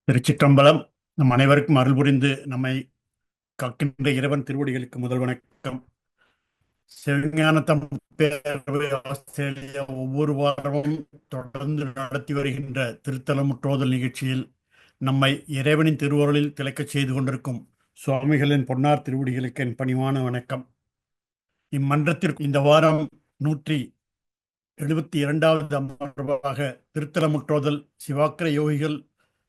திருச்சிற்றம்பலம். நம் அனைவருக்கும் அருள் புரிந்து நம்மை காக்கின்ற இறைவன் திருவடிகளுக்கு முதல் வணக்கம். சிவஞான பேரவை ஆஸ்திரேலியா ஒவ்வொரு வாரமும் தொடர்ந்து நடத்தி வருகின்ற திருத்தலமுற்றோதல் நிகழ்ச்சியில் நம்மை இறைவனின் திருவருளில் திளைக்கச் செய்து கொண்டிருக்கும் சுவாமிகளின் பொன்னார் திருவடிகளுக்கு என் பணிவான வணக்கம். இம்மன்றத்திற்கு இந்த வாரம் 172வது அமர்வாக திருத்தலமுற்றோதல் சிவாக்கிர யோகிகள்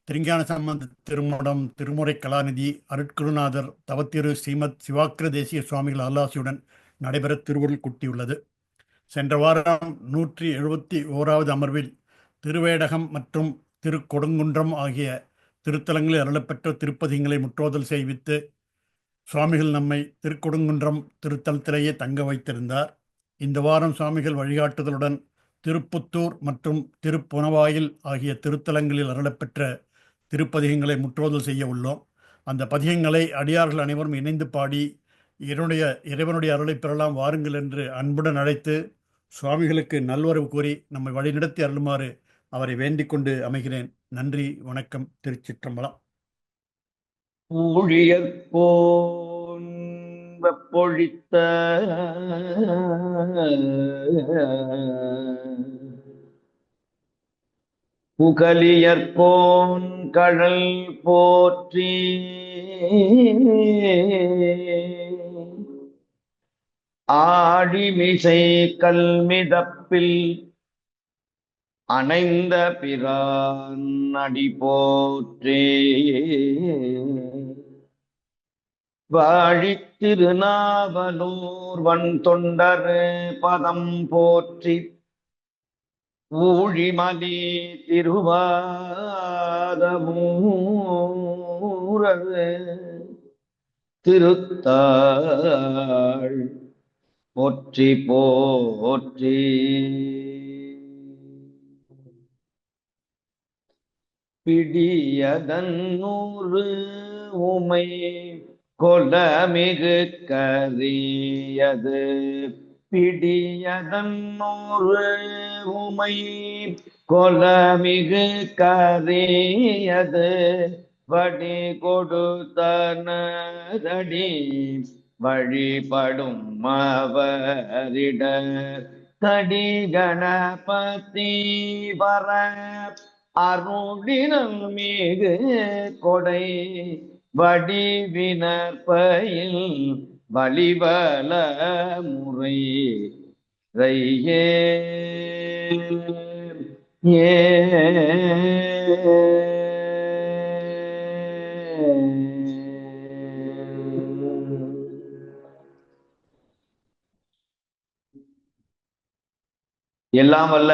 திருஞான சம்பந்த திருமடம் திருமுறை கலாநிதி அருட்குருநாதர் தவத்திரு ஸ்ரீமத் சிவாக்கிர தேசிய சுவாமிகள் அருளாசியுடன் நடைபெற திருவருள் கூட்டியுள்ளது. சென்ற வாரம் 171வது அமர்வில் திருவேடகம் மற்றும் திருக்கொடுங்குன்றம் ஆகிய திருத்தலங்களில் அருளப்பெற்ற திருப்பதிகளை முற்றோதல் செய்வித்து சுவாமிகள் நம்மை திருக்கொடுங்குன்றம் திருத்தலத்திலேயே தங்க வைத்திருந்தார். இந்த வாரம் சுவாமிகள் வழிகாட்டுதலுடன் திருப்புத்தூர் மற்றும் திருப்புனவாயில் ஆகிய திருத்தலங்களில் அருளப்பெற்ற திருப்பதிகங்களை முற்றோதல் செய்ய உள்ளோம். அந்த பதிகங்களை அடியார்கள் அனைவரும் இணைந்து பாடி இறைவனுடைய அருளை பெறலாம் வாருங்கள் என்று அன்புடன் அழைத்து சுவாமிகளுக்கு நல்வரவு கூறி நம்மை வழிநடத்தி அருளுமாறு அவரை வேண்டிக் கொண்டு அமைகிறேன். நன்றி, வணக்கம். திருச்சிற்றம்பலம். ஊழியர்கோன் வெப்பொழித்த புகலியர்கோன் கழல் போற்றி ஆடிமிசை கல்மிதப்பில் அணைந்த பிரான் அடி போற்றே வாழி திருநாவலூர் வன் தொண்டர் பதம் போற்றி ஊழிமலி திருவாதமூரது திருத்தாள் போற்றி போற்றி. பிடியதன் நூறு உமை கொலமிகு கரியது பிடியதன் நூறு உமை கொலமிகு கரியது வடி கொடுத்தனதடி வழிபடும் அவரிட தடி கணபதி வர அருளினல் மிகு கொடை வடிவினற்பயில் வழிவல முறை ரையே ஏ எல்லாம் வல்ல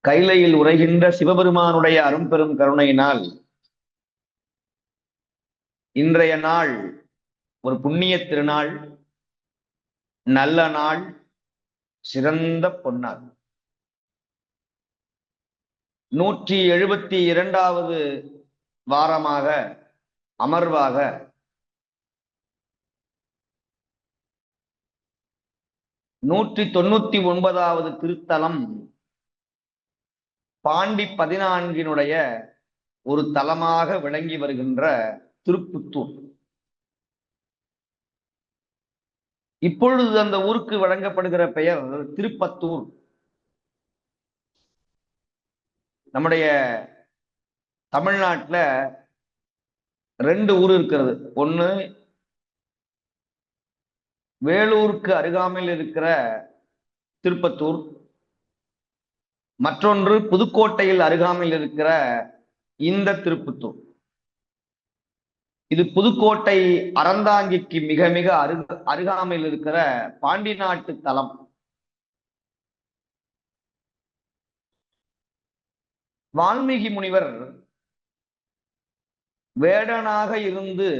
கைலையில் உரைகின்ற சிவபெருமானுடைய அரும்பெரும் கருணையினால் இன்றைய நாள் ஒரு புண்ணிய திருநாள், நல்ல நாள், சிறந்த பொன்னாள். 172வது வாரமாக அமர்வாக நூற்றி 99வது திருத்தலம் பாண்டி 14னுடைய ஒரு தலமாக விளங்கி வருகின்ற திருப்புத்தூர். இப்பொழுது அந்த ஊருக்கு வழங்கப்படுகிற பெயர் திருப்பத்தூர். நம்முடைய தமிழ்நாட்டில் 2 ஊர் இருக்கிறது. ஒன்று வேலூருக்கு அருகாமையில் இருக்கிற திருப்பத்தூர், மற்றொன்று புதுக்கோட்டையில் அருகாமையில் இருக்கிற இந்த திருப்புத்தூர். இது புதுக்கோட்டை அறந்தாங்கிக்கு மிக மிக அருகாமையில் இருக்கிற பாண்டி நாட்டு தலம். வால்மீகி முனிவர் வேடனாக இருந்து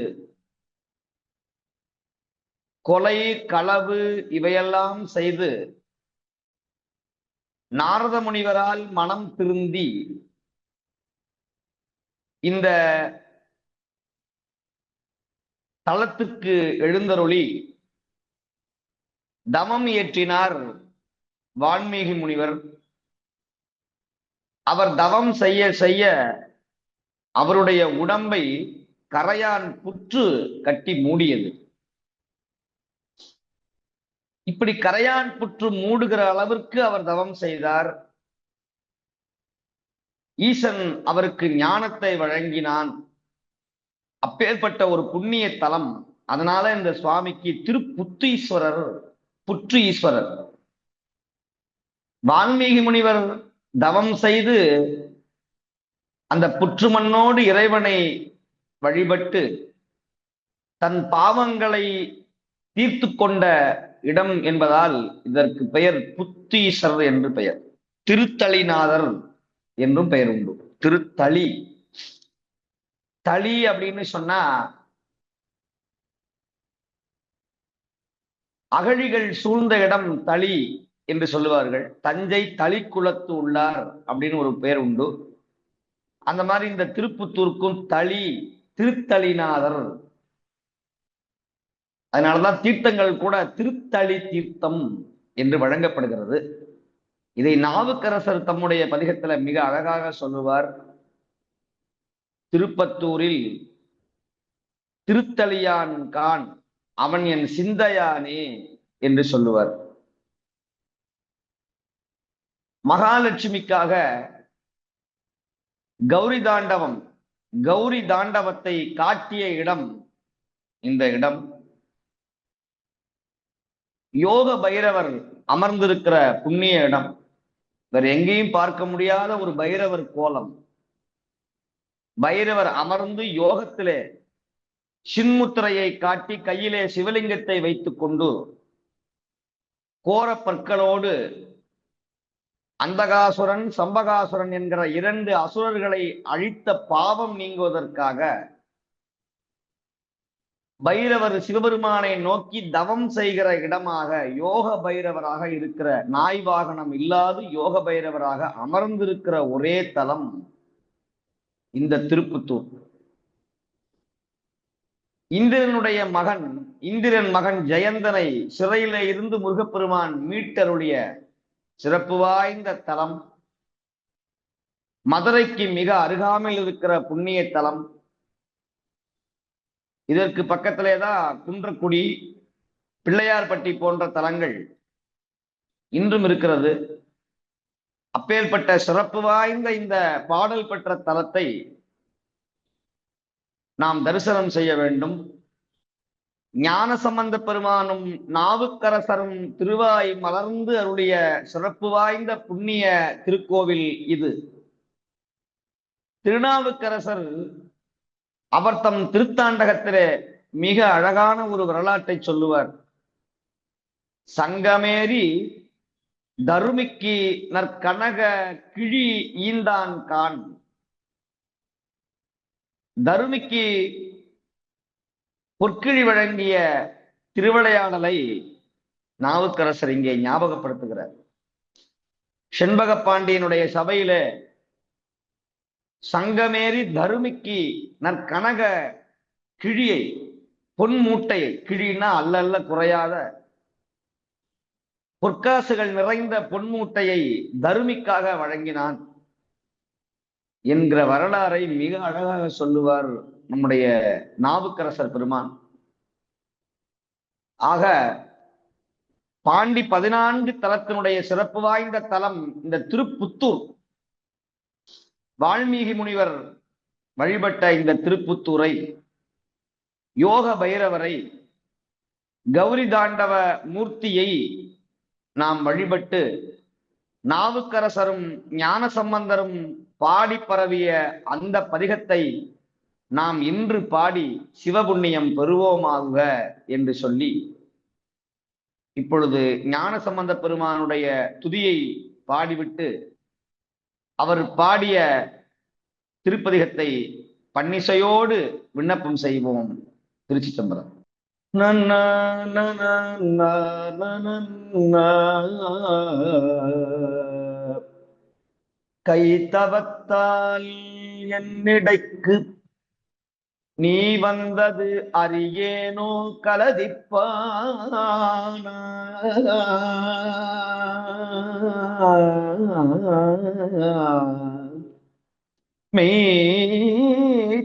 கொலை, களவு இவையெல்லாம் செய்து நாரத முனிவரால் மனம் திருந்தி இந்த தலத்துக்கு எழுந்தருளி தமம் இயற்றினார் வால்மீகி முனிவர். அவர் தவம் செய்ய செய்ய அவருடைய உடம்பை கரையான் புற்று கட்டி மூடியது. இப்படி கரையான் புற்று மூடுகிற அளவிற்கு அவர் தவம் செய்தார். ஈசன் அவருக்கு ஞானத்தை வழங்கினான். அப்பேற்பட்ட ஒரு புண்ணிய தலம். அதனால இந்த சுவாமிக்கு திருப்புத்தீஸ்வரர், புற்று ஈஸ்வரர். வால்மீகி முனிவர் தவம் செய்து அந்த புற்று மண்ணோடு இறைவனை வழிபட்டு தன் பாவங்களை தீர்த்து கொண்ட இடம் என்பதால் இதற்கு பெயர் புத்தீஸ்வரர் என்று பெயர். திருத்தளிநாதர் என்றும் பெயர் உண்டு. திருத்தளி, தளி அப்படின்னு சொன்னா அகழிகள் சூழ்ந்த இடம் தளி என்று சொல்லுவார்கள். தஞ்சை தளிக்குளத்து உள்ளார் அப்படின்னு ஒரு பெயர் உண்டு. அந்த மாதிரி இந்த திருப்புத்தூருக்கும் தளி, திருத்தளிநாதர். அதனாலதான் தீர்த்தங்கள் கூட திருத்தளி தீர்த்தம் என்று வழங்கப்படுகிறது. இதை நாவுக்கரசர் தம்முடைய பதிகத்துல மிக அழகாக சொல்லுவார். திருப்பத்தூரில் திருத்தளியான் கான் அவன் என் சிந்தையானே என்று சொல்லுவார். மகாலட்சுமிக்காக கௌரி தாண்டவம், கௌரி தாண்டவத்தை காட்டிய இடம் இந்த இடம். யோக பைரவர் அமர்ந்திருக்கிற புண்ணிய இடம். வேற எங்கேயும் பார்க்க முடியாத ஒரு பைரவர் கோலம். பைரவர் அமர்ந்து யோகத்திலே சின்முத்திரையை காட்டி கையிலே சிவலிங்கத்தை வைத்துக் கொண்டு கோர பற்களோடு அந்தகாசுரன், சம்பகாசுரன் என்கிற 2 அசுரர்களை அழித்த பாவம் நீங்குவதற்காக பைரவர் சிவபெருமானை நோக்கி தவம் செய்கிற இடமாக யோக பைரவராக இருக்கிற, நாய் வாகனம் இல்லாது யோக பைரவராக அமர்ந்திருக்கிற ஒரே தலம் இந்த திருப்புத்தூர். இந்திரன் மகன் ஜெயந்தனை சிறையில இருந்து முருகப்பெருமான் மீட்டருடைய சிறப்பு வாய்ந்த தலம். மதுரைக்கு மிக அருகாமையில் இருக்கிற புண்ணிய தலம். இதற்கு பக்கத்திலேதான் குன்றக்குடி, பிள்ளையார்பட்டி போன்ற தலங்கள் இன்றும் இருக்கிறது. அப்பேற்பட்ட சிறப்பு வாய்ந்த இந்த பாடல் பெற்ற தலத்தை நாம் தரிசனம் செய்ய வேண்டும். ஞானசம்பந்த பெருமானும் நாவுக்கரசரும் திருவாய் மலர்ந்து அருளிய சிறப்பு வாய்ந்த புண்ணிய திருக்கோவில் இது. திருநாவுக்கரசர் அவர் தம் திருத்தாண்டகத்திலே மிக அழகான ஒரு வரலாற்றை சொல்லுவார். சங்கமேறி தருமிக்கு நற்கனக கிழி ஈந்தான் கான். தருமிக்கு பொற்கிழி வழங்கிய திருவிளையாடலை நாவுக்கரசர் இங்கே ஞாபகப்படுத்துகிறார். செண்பக பாண்டியனுடைய சபையிலே சங்கமேறி தருமிக்கு நற்கனக கிழியை, பொன் மூட்டையை, கிழினா அல்ல குறையாத பொற்காசுகள் நிறைந்த பொன்மூட்டையை தருமிக்காக வழங்கினான் என்கிற வரலாறை மிக அழகாக சொல்லுவார் நம்முடைய நாவுக்கரசர் பெருமான். ஆக பாண்டி 14 தலத்தினுடைய சிறப்பு வாய்ந்த தலம் இந்த திருப்புத்தூர். வால்மீகி முனிவர் வழிபட்ட இந்த திருப்புத்தூரை, யோக பைரவரை, கௌரி தாண்டவ மூர்த்தியை நாம் வழிபட்டு நாவுக்கரசரும் ஞானசம்பந்தரும் பாடி பரவிய அந்த பதிகத்தை நாம் இன்று பாடி சிவபுண்ணியம் பெறுவோமாக என்று சொல்லி, இப்பொழுது ஞானசம்பந்த பெருமானுடைய துதியை பாடிவிட்டு அவர் பாடிய திருப்பதிகத்தை பன்னிசையோடு விண்ணப்பம் செய்வோம். திருச்சிற்றம்பலம். கைத்தவத்தால் என்னிடைக்கு நீ வந்தது அறியேனோ கலதிப்பான. மெய்த்தவத்தார்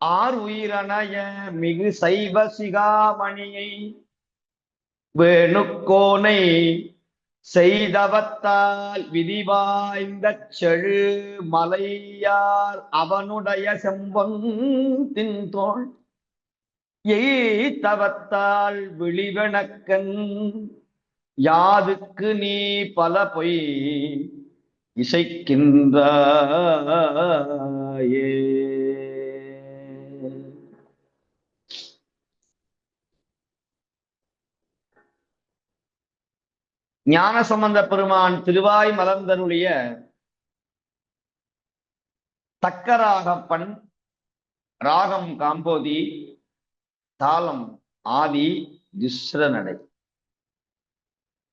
ஆர் உயிரணைய மிகு சைவ சிகாமணியை வேணுக்கோனை செய்தவத்தால் விதிவாய்ந்த செழு மலையார் அவனுடைய செம்பொன் தின்தோள் எய்தவத்தால் விழிவெனக்கன் யாதுக்கு நீ பல பொய் இசைக்கின்றாயே. ஞானசம்பந்த பெருமான் திருவாய் மலர்ந்தருளிய தக்கராகப்பன், ராகம் காம்போதி, தாளம் ஆதி, திஸ்ர நடை.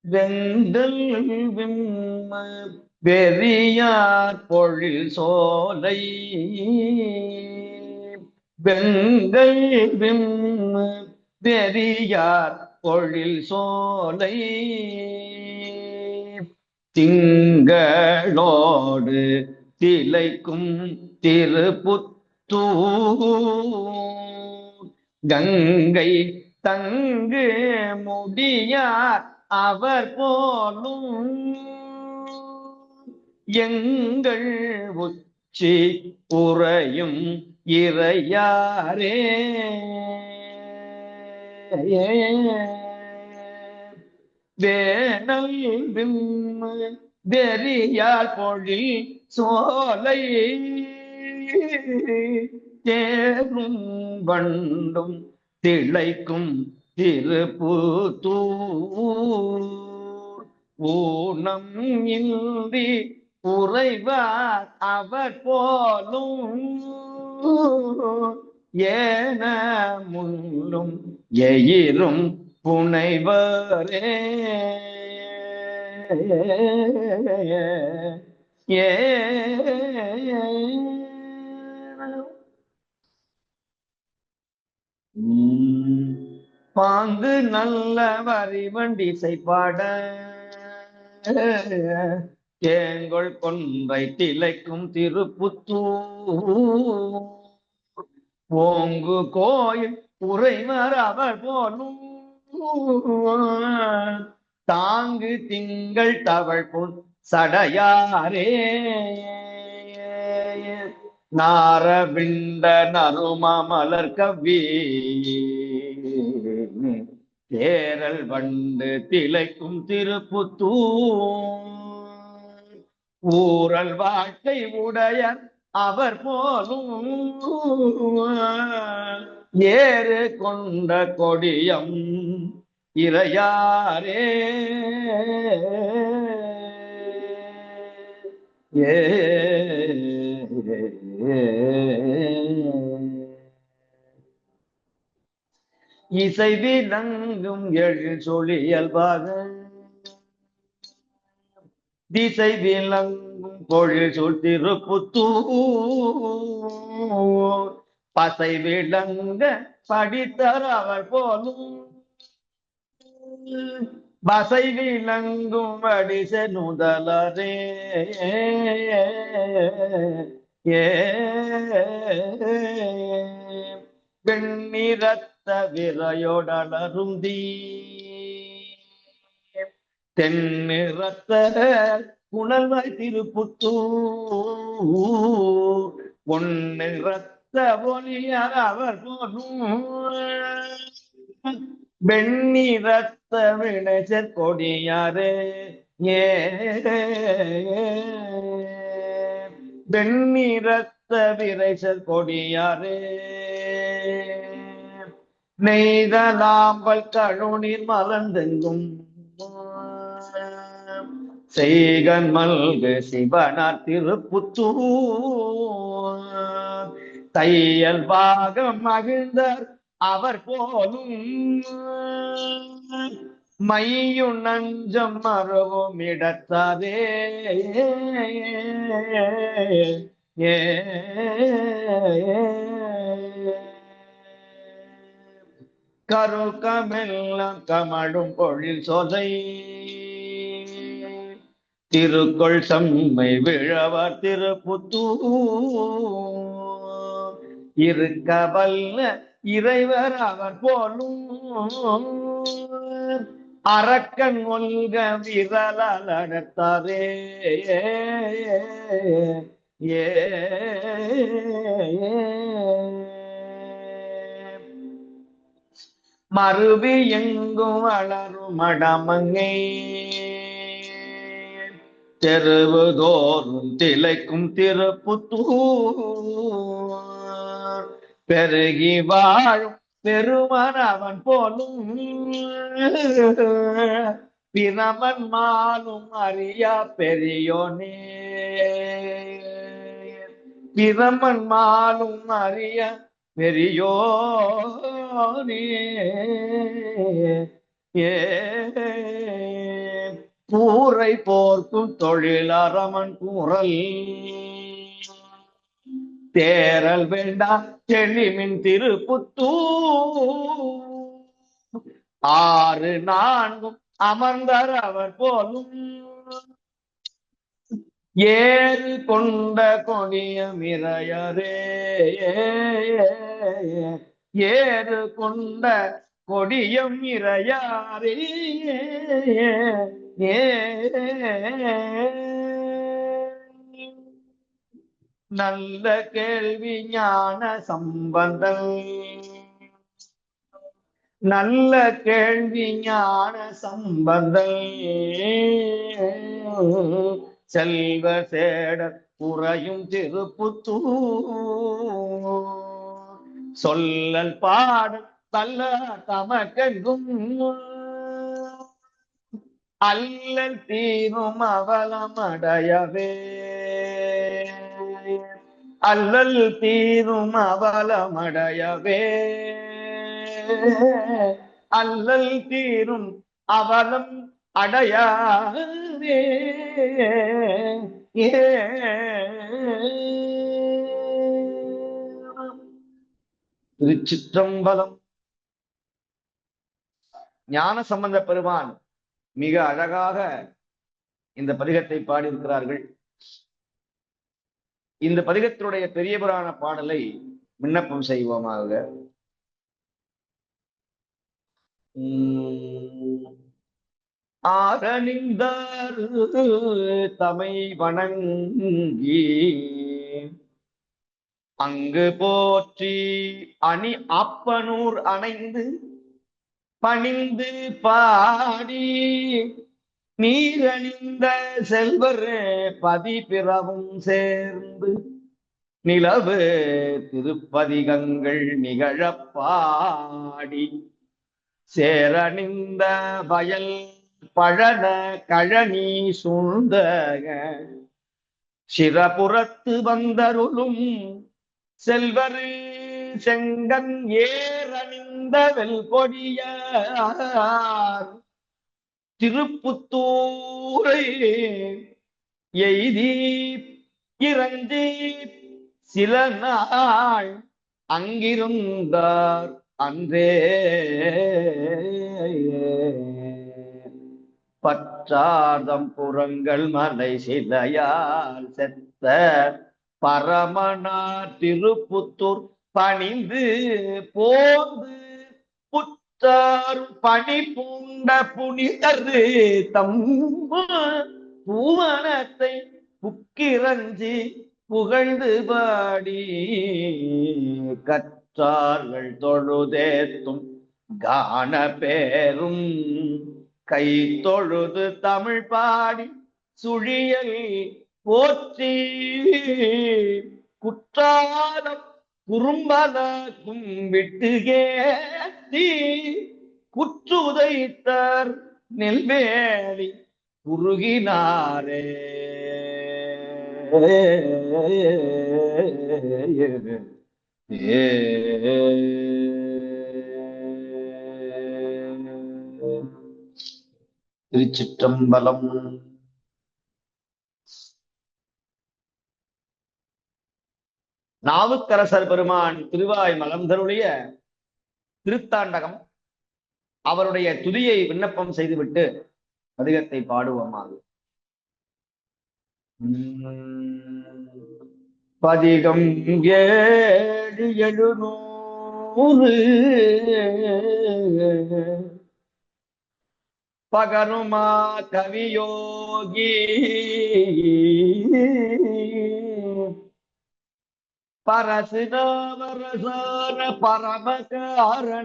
வெங்கல் விம்ம வெறியார் பொழில் சோலை, வெங்கல் விம்ம வெறியார் பொழில் சோலை, திங்களோடு திளைக்கும் திருப்புத்தூர், கங்கை தங்கு முடியார் அவர் போலும் எங்கள் உச்சி உறையும் இறையாரே. வேணல் விம்ம வெறியார் பொழில் சோலை, தேரும் வண்டும் திளைக்கும் திருப்புத்தூர், ஊனம் இன்றி உறைவார் அவர் போலும் ஏன முள்ளும் எயிரும் புனைவரே. ஏ பாங்கு நல்ல வரி வண்டி செய்பாட, தேங்கொள் கொன்றை திளைக்கும் திருப்புத்தூர், ஓங்கு கோயில் உறைவர் அவர் போலும் தாங்கு திங்கள் தவழ் பொன் சடையாரே. நாரவிண்ட நறும மலர் கவ்வி தேரல் வண்டு திளைக்கும் திருப்புத்தூர், ஊரல் வாழ்க்கை உடையர் அவர் போலும் ஏறு கொண்ட கொடியம் இறையாரே. ஏ இசை விளங்கும் எழில் சொலியல்பாக, திசை விளங்கும் பொழில் சொல் திருப்புத்தூர், பசை விளங்க படித்தர் அவர் போலும் பசை விளங்கும் அடிச நுதலரே. வெண்ணிறத்த விரையோடலருந்தி தென்னிறத்த புனல்வாய் திருப்புத்தூர், பொன்னிறத்த ஒளியார் அவர் போலும் வெண்ணிறத்த விளைச்சற் கொடியாரே. ஏ வெண்ணிறத்த விரைச்சற் கொடியாரே. நெய்தலாம்பல் கழுநீர் மலர்ந்தெங்கும் செய்கன் மல்கு சிவனார் திருப்புத்தூர், தையல் பாகம் மகிழ்ந்தார் அவர் போலும் மையும் நஞ்சம் மறவும் இடத்தாரே. ஏ கருக்கமெல்லாம் கமழும் பொழில் சோலை, திருக்கொள் செம்மை விழவர் திருப்புத்தூர் இருக்க வல்ல இறைவர் அவர் போலும் அரக்கன் ஒல்க விரலாளர்த்தாரே ஏ மறுவி எங்கும் வளரும் மடமங்கை தெருவுதோறும் திளைக்கும் திருப்புத்தூர் பெருகி வாழும் பெருமன் அவன் போலும் பிரமன் மாலும் அறியா பெரியோனே பிரமன் மாலும் அறிய பெரியோனே ஏ கூரை போர்க்கும் தொழிலரமன் கூறல் தேரல் வேண்டாம் செழிமின் திருப்புத்தூர் ஆறு நான்கும் அமர்ந்தார் அவர் போலும் ஏறு கொண்ட கொடியம் இறையரே ஏறு கொண்ட கொடியம் இறையாரே நல்ல கேள்வி ஞான சம்பந்தம் நல்ல கேள்வி ஞான சம்பந்தம் செல்வ சேடர் குறையும் திருப்புத்தூர் சொல்லல் பாடல் தல்ல தமக்கெங்கும் அல்லல் தீரும் அவலமடையவே அல்லல் தீரும் அவலமடையவே அல்லல் தீரும் அவலம் அடையாவே திருச்சிற்றம்பலம். ஞான சம்பந்த பெருமான் மிக அழகாக இந்த பதிகத்தை பாடியிருக்கிறார்கள். இந்த பதிகத்தினுடைய பெரிய புராண பாடலை விண்ணப்பம் செய்வோமாக. ஆரணிந்தார் தமை வணங்கி அங்கு போற்றி அணி அப்பனூர் அணைந்து பணிந்து பாடி நீரணிந்த செல்வர் பதிபிறவும் சேர்ந்து நிலவு திருப்பதிகங்கள் நிகழப்பாடி சேரணிந்த வயல் பழன கழனி சூழ்ந்த சிரபுரத்து வந்தருளும் செல்வர் செங்கன் ஏரணிந்த வெல்கொடியார் திருப்புத்தூரை எய்தி இறங்கி சில நாள் அங்கிருந்தார் அன்றே. பற்றார்தம் புறங்கள் மலை சிலையால் செத்த பரமனார் திருப்புத்தூர் பணிந்து போந்து புத்தார் பணி பூண்ட புனிதர் தம் பூவனத்தை புக்கிரஞ்சி புகழ்ந்து பாடி கற்றார்கள் தொழுதேத்தும் கான பேரும் கை தொழுது தமிழ் பாடி சுழியல் போற்றி குற்றாலம் குறும்பல கும்பிட்டு கேத்தி குற்றுதைத்தார் நெல்வேலி குறுகினாரே. திருச்சிற்றம்பலம். நாவுக்கரசர் பெருமான் திருவாய் மலர்ந்தருடைய திருத்தாண்டகம் அவருடைய துதியை விண்ணப்பம் செய்துவிட்டு பதிகத்தை பாடுவோமாக. பதிகம் 7,700 பகருமா கவியோகி பரசுதாவரசார பரமகாரணீசன்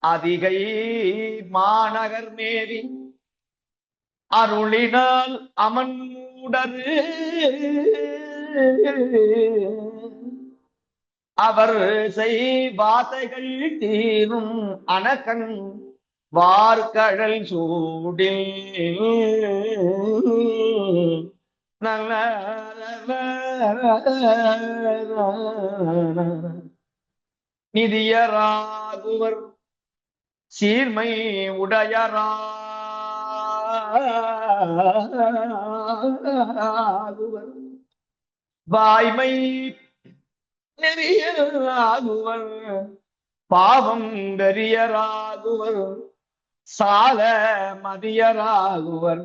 அதிகை மாநகர் மேவி அருளினால் அமன்முடரு அவர் செய்வாதைகள் தீரும் அனகன் வார்கழல் சூடில் நல்ல நிதியராகுவர் சீர்மை உடையராகுவர் வாய்மை நெறியராகுவர் பாவம் வெறியராகுவர் சால மதியராகுவர்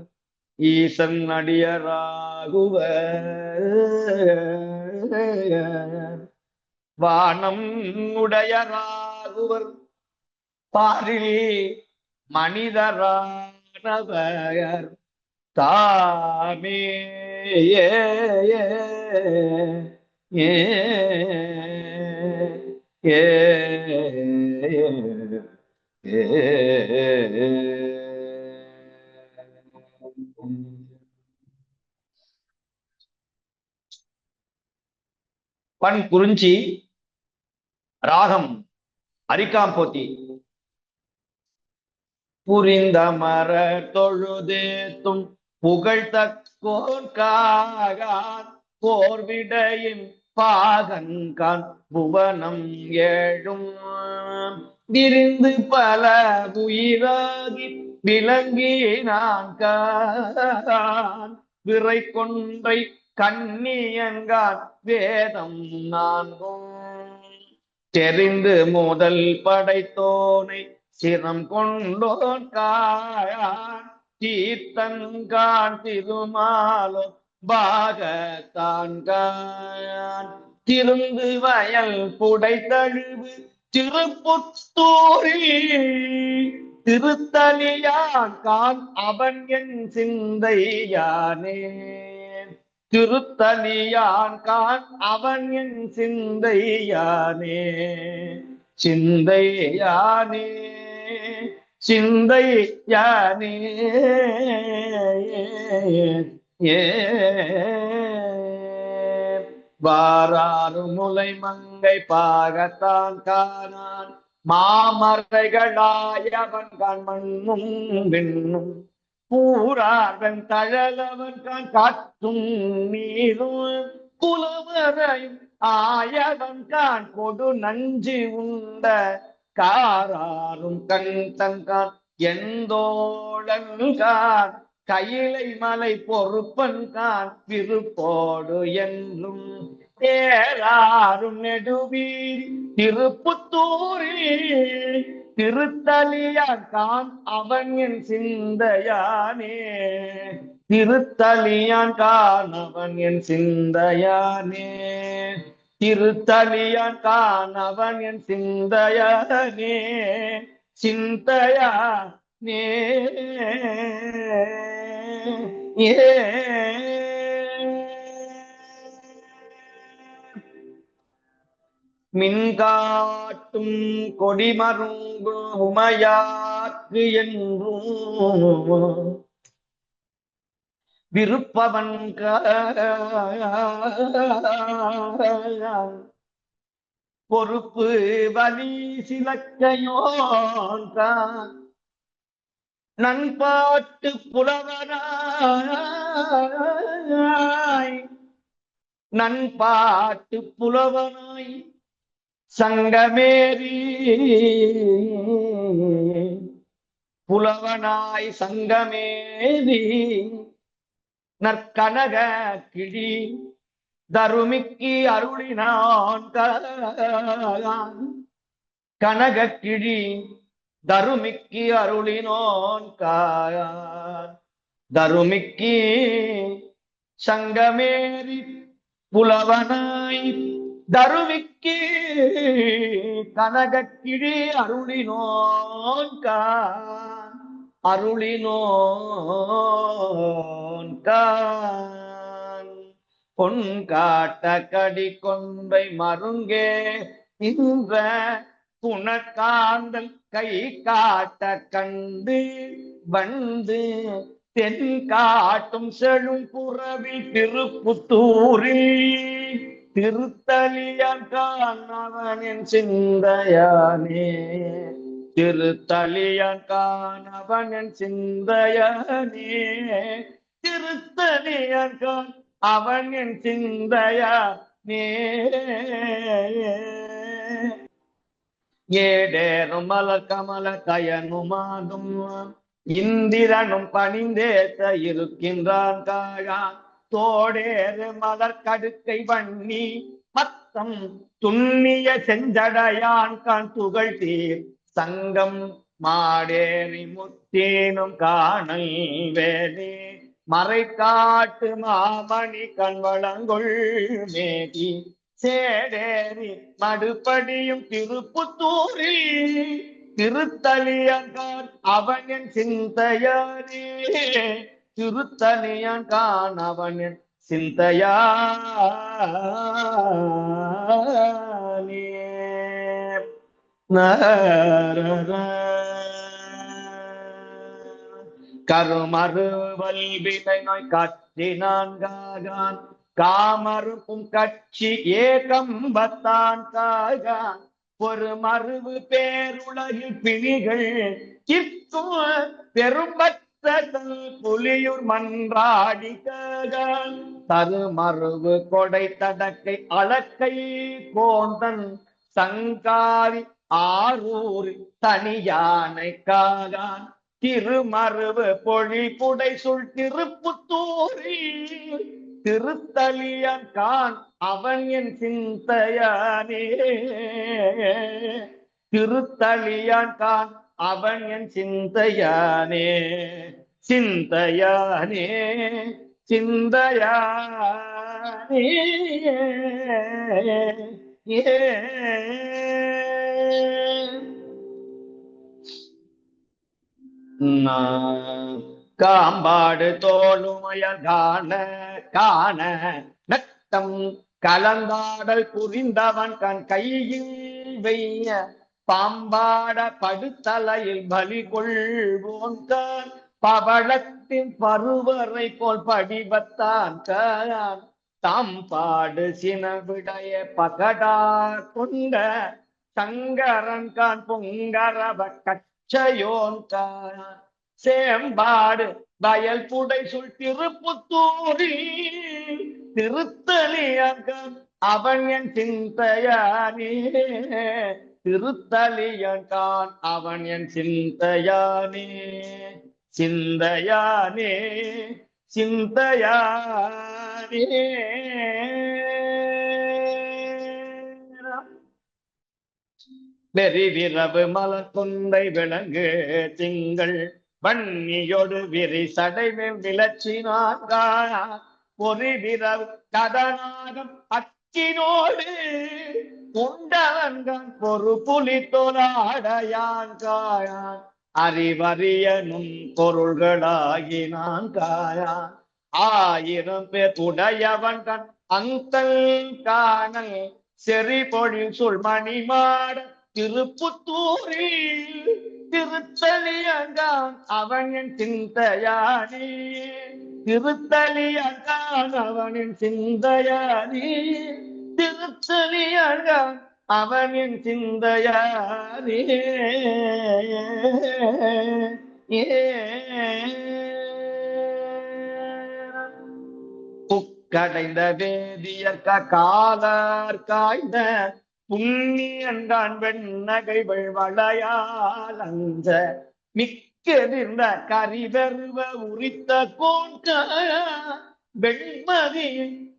ஈசன் அடியராகுவர் வானம் உடையராகுவர் பாரில் மனிதரானவர் தாமே பண் குறிஞ்சி, ராகம் அரிக்காம்போத்தி. புரிந்தமர தொழுதேத்தும் புகழ்தக்கோர்காகான் போர்விடையின் பாகன்கான் புவனம் ஏழும் விரிந்து பல உயிராகி விளங்கினான் விரை கொன்றை கண்ணியன்கான் வேதம் நான்கும் தெரிந்து முதல் படைத்தோனை சிரம் கொண்டோன் காயான் தீர்த்தன்கான் திருமாலோ பாகத்தான் காயான் திருந்து வயல் புடைத்தழுவு திருப்புத்தூரில் திருத்தலியான் கான் அவன் என் சிந்தையானே திருத்தலியான் கான் அவன் என் சிந்தையானே சிந்தையானே சிந்தையானே வாராறு முலை மங்கை பாகத்தான் காணான் மாமரைகளாயவன் கான் மண்ணும் விண்ணும் பூராவன் தழலவன் கான் காற்றும் நீரும் புலவரையும் ஆயவன் கான் கொடு நஞ்சு உண்ட காராரும் கண் தங்கான் எந்தோழன் கான் கையிலை மலை பொறுப்பன் கான் விருப்போடு என்றும் ஏறாரும் நெடுவீர் திருப்புத்தூரில் திருத்தலியான் கான் அவன் என் சிந்தையானே திருத்தலியான் கான் அவன் என் சிந்தையானே திருத்தலியான் கான் அவன் என் சிந்தையானே சிந்தையானே மின்காட்டும் கொடிமருங்கு உமையாக்கு என்றும் விருப்பவன் பொறுப்பு வலி சிலக்கையோன் நண்பாட்டு புலவனாய் நண்பாட்டு புலவனாய் சங்கமேரி புலவனாய் சங்கமேரி நற்கனக கிழி தருமிக்கு அருளினான் கனக கிழி தருமிக்கு அருளினோன் காயான் தருமிக்கு சங்கமேறி புலவனாய் தருவிக்கு கனகக்கிழி அருளினோன் பொன் காட்ட கடி கொன்றை மருங்கே இந்த புனக்காந்தல் கை காட்ட கண்டு வந்து தென் காட்டும் செழும் புறவில் திருப்புத்தூரில் திருத்தலியான் காணவனின் சிந்தையானே திருத்தலியான் காணவனின் சிந்தையானே திருத்தலியான் கான் அவனின் சிந்தையானே ஏடேறும் மலர் கமல கயனுமாதும் இந்திரனும் பணிந்தேத்த இருக்கின்றான் காயான் தோடேறு மலர் கடுக்கை வண்ணி மத்தம் துண்ணிய செஞ்சடையான் கான் துகள் தீர் சங்கம் மாடேறி முத்தேனும் காணல் வேலி மறை காட்டு மாமணி கண்வளங்கொள் மேகி சேடேறி மடுபடியும் திருப்புத்தூரில் திருத்தலியங்கான் அவனின் சிந்தையானே திருத்தலியங்கான் அவனின் சிந்தையானே கருமறுவல் வினை நோய் காற்றினான் காகான் காமறுப்பும் கட்சி ஏகம்பத்தான் காகான் ஒரு மறுவு பேருலகில் பிணிகள் கிற்கும் பெரும்பத்தல் புலியூர் மன்றாடி காகான் தருமறுவு கொடை தடக்கை அளக்கை கோந்தன் சங்காரி ஆரூர் தனியானை காகான் திருமறுவு பொழி புடை சுள் திருப்புத்தூரில் திருத்தலியான் கான் அவன் என் சிந்தையானே திருத்தலியான் கான் அவன் என் சிந்தையானே சிந்தையானே சிந்தையானே காம்பாடு தோளுமயர் காண நட்டம் கலந்தாடல் புரிந்தவன் கண் கையில் வெய்ய பாம்பாட படுத்தலையில் பலி கொள்வோன் கான் பவளத்தின் பருவரை போல் படிவத்தான் கான் தாம்பாடு சினவிடைய பகடா கொண்ட சங்கரன் கான் பொங்கரவ கச்சயோன் கான் சேம்பாடு வயல் புடை சுள் திருப்புத்தூரில் திருத்தலியன் அவன் என் சிந்தையானே திருத்தலியன் கான் அவன் என் சிந்தையானே சிந்தையானே சிந்தையானே வெறிவிரவு மலர் கொண்டை விளங்கு திங்கள் வன்னியோடு விரி சடைவில் விளச்சினான் பொறிவிரவு கதநாகம் அச்சினோடு உண்டவன்கள் பொறு புலி தோலாடையான் காயான் அறிவறியனும் பொருள்களாகினான் காயான் ஆயிரம் பேர் உடையவன் கண் அந்தல் காணல் செறிபொழில் சுள்மணி மாட திருப்புத்தூரில் திருத்தலியங்கான் அவன் என் சிந்தையானே திருத்தலியங்கான் அவனின் சிந்தையானே திருத்தலியங்கான் அவனின் சிந்தையானே புக்கடைந்த வேதியற்க காலார் காய்ந்த புண்ணியன்கான் வெண்ணகை வெள்வளையால் அஞ்ச மிக்கெதிர்ந்த கரிவெருவ உரித்த கோண்ட வெண்மதி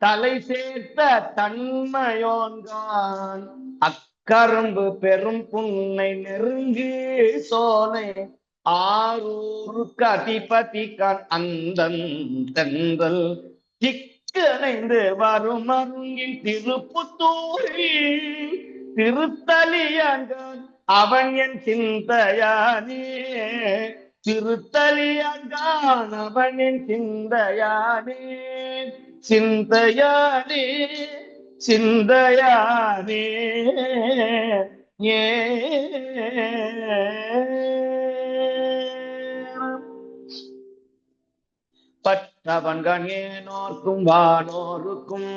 தலை சேர்த்த தன்மையோன்கான் அக்கரும்பு பெரும் புன்னை நெருங்கி சோலை ஆரூருக்கு அதிபதி அந்தன் தென்றல் திக்கணைந்து வரும் அருங்கின் திருப்புத்தூரில் திருத்தலியங்கான் அவன் என் சிந்தையானே. திருத்தலியங்கான் அவன் என் சிந்தையானே. சிந்தையானே சிந்தையானே ஏ பற்றவன்கான் ஏனோர்க்கும் வானோருக்கும்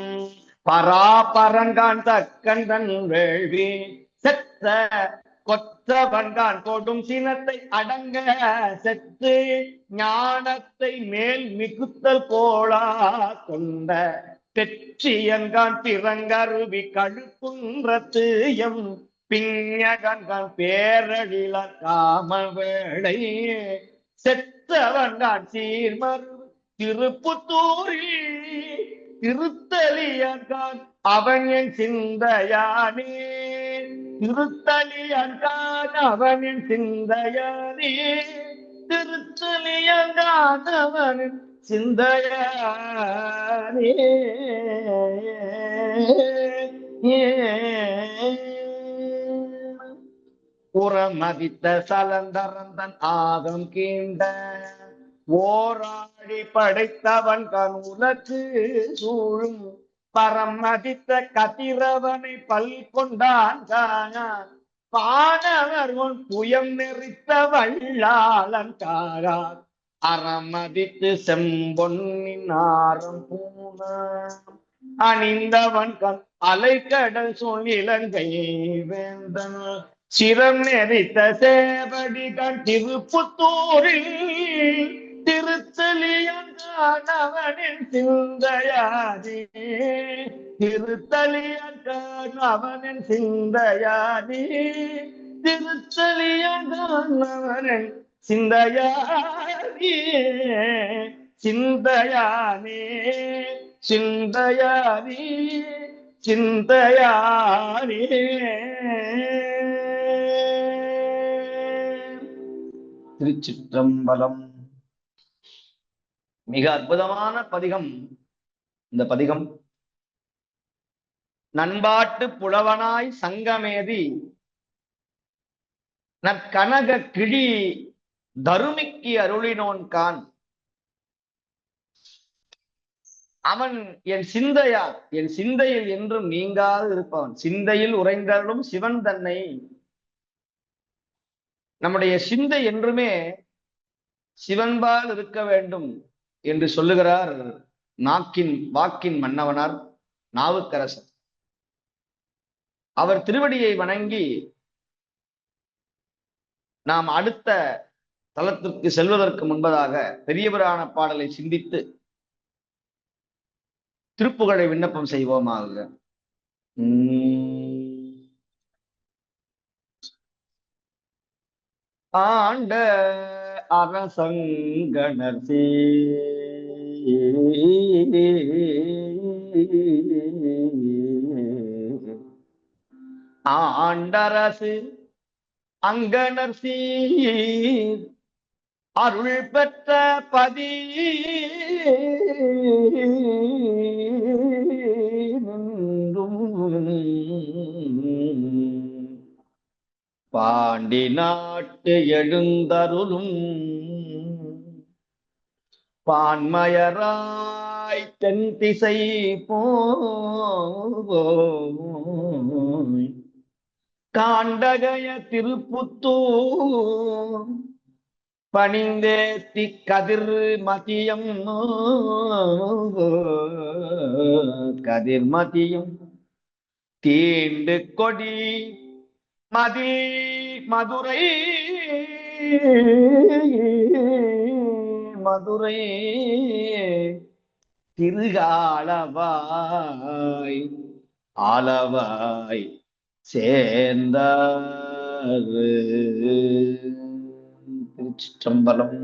பராபரன்கான் தக்கந்தன் வேள்வி செத்த கொற்றவன்கான் கொடும் சினத்தை அடங்க செத்து ஞானத்தை மேல் மிகுத்தல் போலா கொண்ட பெற்றியன்கான் பிறங்கருவி கழுக்குன்றத்து எம் பிஞகன்கான் பேரழில காம வேளை செத்தவன்கான் சீர்மரு திருப்புத்தூரில் திருத்தலியன்கான் அவன் என் சிந்தையானே. திருத்தலியன்கான் அவன் என் சிந்தையானே. திருத்தலியன்கான் அவன் என் சிந்தையானே. உரமதித்த சலந்தரந்தன் ஆகம் கீண்ட ஓராடி படைத்தவன் கண் உலக்கு சூழும் பரம் மதித்த கதிரவனை பல் கொண்டான் பானவர் உன் புயம் நெறித்த வள்ளாளன் காரார் அறமதித்து செம்பொன்னின் ஆரம் பூன அணிந்தவன் கண் அலைக்கடல் சொல் இலங்கை வேந்தன் சிரம் நெறித்த சேவடி கண் திருப்புத்தூரில் திருத்தலியன்கான் அவனின் சிந்தையானே. திருத்தலியன்கான் அவனின் சிந்தையானே. திருத்தலியன்கான் அவனின் சிந்தையானே. சிந்தையானே சிந்தையானே சிந்தையானே. திருச்சிற்றம்பலம். மிக அற்புதமான பதிகம் இந்த பதிகம். நண்பாட்டு புலவனாய் சங்கமேதி நற்கனக கிழி தருமிக்கு அருளினோன்கான் அவன் என் சிந்தையார், என் சிந்தையில் என்றும் நீங்காது இருப்பவன். சிந்தையில் உறைந்தருளும் சிவன் தன்னை. நம்முடைய சிந்தை என்றுமே சிவன்பால் இருக்க வேண்டும் என்று சொல்லுகிறார் வாக்கின் மன்னவனார் நாவுக்கரசர். அவர் திருவடியை வணங்கி நாம் அடுத்த தளத்திற்கு செல்வதற்கு முன்பதாக பெரிய புராண பாடலை சிந்தித்து திருப்புகழை விண்ணப்பம் செய்வோமாக. ஆண்ட அரசங்கணர் ஆண்டரசு அங்கணர் சீர் அருள் பெற்ற பதி பாண்டி நாட்டு எழுந்தருளும் பான்மயராய் தென் திசை போய் காண்டகய திருப்புத்தூர் பணிந்தேத்தி கதிர் மதியம் தீண்டு கொடி மதி மதுரை திருகாலவாய் ஆலவாய் சேர்ந்த திருச்சிற்றம்பலம்.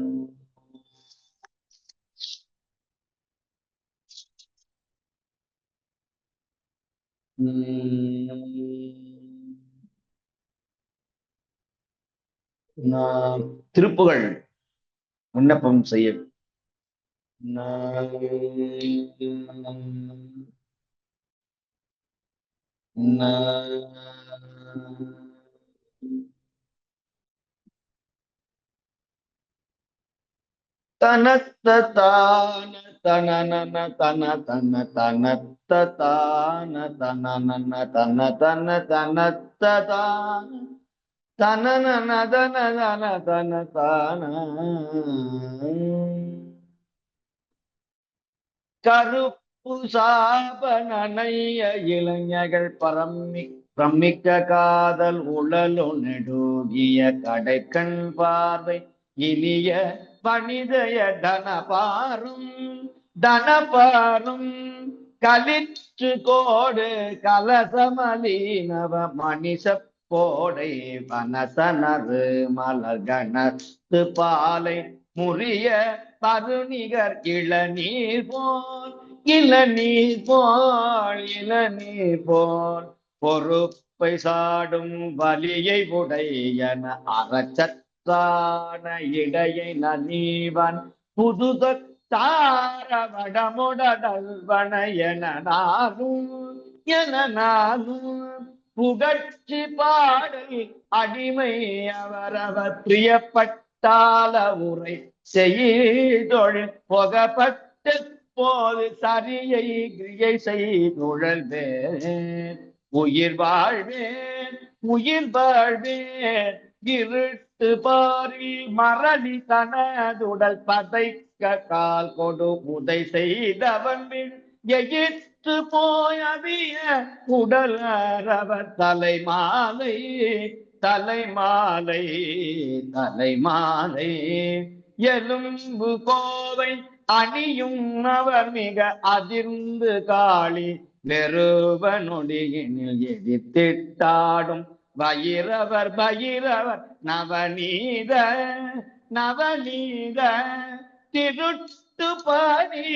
திருப்புகள் விண்ணப்பம் செய்ய தனத்ததான தனனன தன தன தனத்ததான தனனன தன தன தனத்ததான தனனன தன தன தன தான கருப்பு சாபனைய இளைஞர்கள் பிரமிக்க காதல் உழலு நெடுகிய கடைக்கண் பார்வை இனிய வனிதய தனபாரும் கலிற்று கோடு கலசமலீனவ மணிச போடை வனசனரு மலர்கணத்து பாலை முறிய பருநிகர் இளநீர் போல் பொறுப்பை சாடும் வலியை உடையன அறச்சத்தான இடையை நனீவன் புதுதார வடமுடல்வன என நானும் புகழ்ச்சி பாடல் அடிமை அவரவர் பிரியப்பட்டால உரை செய்தொழில் புகப்பட்ட போது சரியை கிரியை செய்துழல்வேன் உயிர் வாழ்வேன் இருட்டு பாரில் மரளி தனதுடல் பதைக்க கால் கொடு உதை செய்தவன் எயிற்று போயவிய உடல் அவர் தலைமாலை எலும்பு கோவை அணியும் அவர் மிக அதிர்ந்து காளி வெறுவ நொடியினில் எதிர்த்திட்டாடும் பயிரவர் நவநீத திருட்டு பணி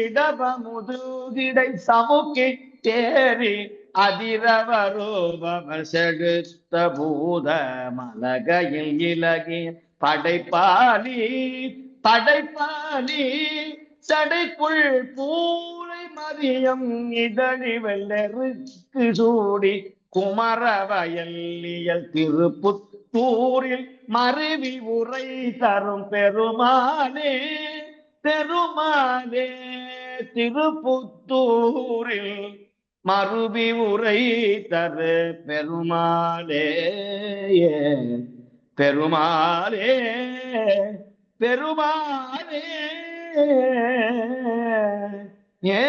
இடபமுதுகிடை சமுக்கி தேறி அதிரவரோபவர் செடுத்த பூத மலகையில் இலகிய படைப்பாலி சடைக்குள் பூரை மதியம் இதழி வெள்ளருக்கு சூடி குமரவயல்லியல் திருப்புத்தூரில் மருவி உரை தரும் பெருமானே திருப்புத்தூரில் மருவி உரை தரு பெருமாளே ஏ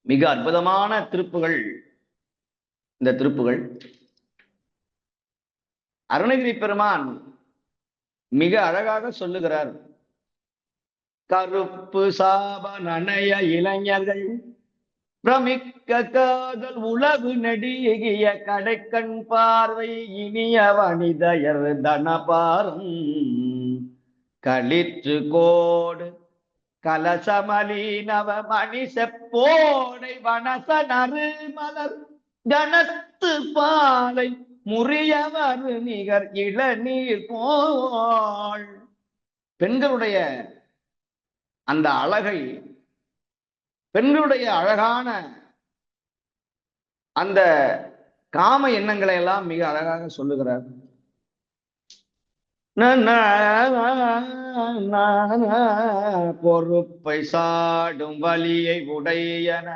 மிக அற்புதமான திருப்புகள் இந்த திருப்புகள். அருணகிரி பெருமான் மிக அழகாக சொல்லுகிறார். கருப்பு சாப நனைய இளைஞர்கள் பிரமிக்க காதல் உளவு நெடிய கடைக்கண் பார்வை இனிய வனிதயர் தனபாரும் களிற்று கோடு கலசமலீனவ மணிச போடை வனச நறு மலர் கனத்து பாலை முறியவர் நிகர் இளநீர் போல். பெண்களுடைய அந்த அழகை, பெண்களுடைய அழகான அந்த காம எண்ணங்களை எல்லாம் மிக அழகாக சொல்லுகிறார். பொறுப்பை சாடும் வலியை உடையன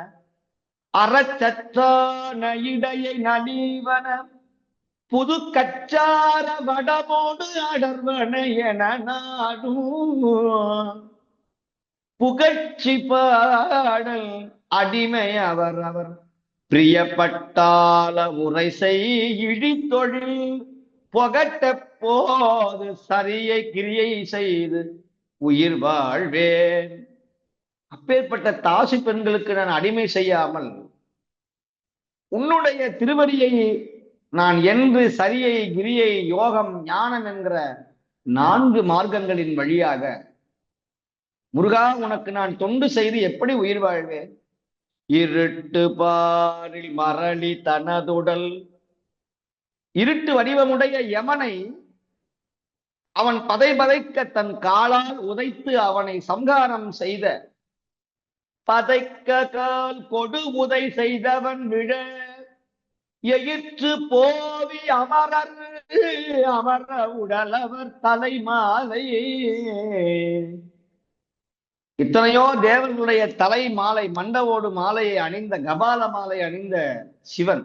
அறச்சற்றான இடையை நலிவன புது கச்சார வடமோடு அடர்வன என நாடும் புகழ்ச்சி பாடல் அடிமை அவர் பிரியப்பட்டால உரை செய் தொழில் புகட்ட போது சரியை கிரியை செய்து உயிர் வாழ்வேன். அப்பேற்பட்ட தாசி பெண்களுக்கு நான் அடிமை செய்யாமல் உன்னுடைய திருவடியை நான் என்று சரியை கிரியை யோகம் ஞானம் என்கிற 4 மார்க்கங்களின் வழியாக முருகா உனக்கு நான் தொண்டு செய்து எப்படி உயிர் வாழ்வேன்? இருட்டு பாரில் மரளி தனதுடல், இருட்டு வடிவமுடைய யமனை அவன் பதை பதைக்க தன் காலால் உதைத்து அவனை சம்ஹாரம் செய்த, பதைக்க கால் கொடு உதை செய்தவன் விழ எயிற்று போவி அமரர் அமர உடலவர் தலை மாலை. இத்தனையோ தேவர்களுடைய தலை மாலை, மண்டவோடு மாலையை அணிந்த, கபால மாலை அணிந்த சிவன்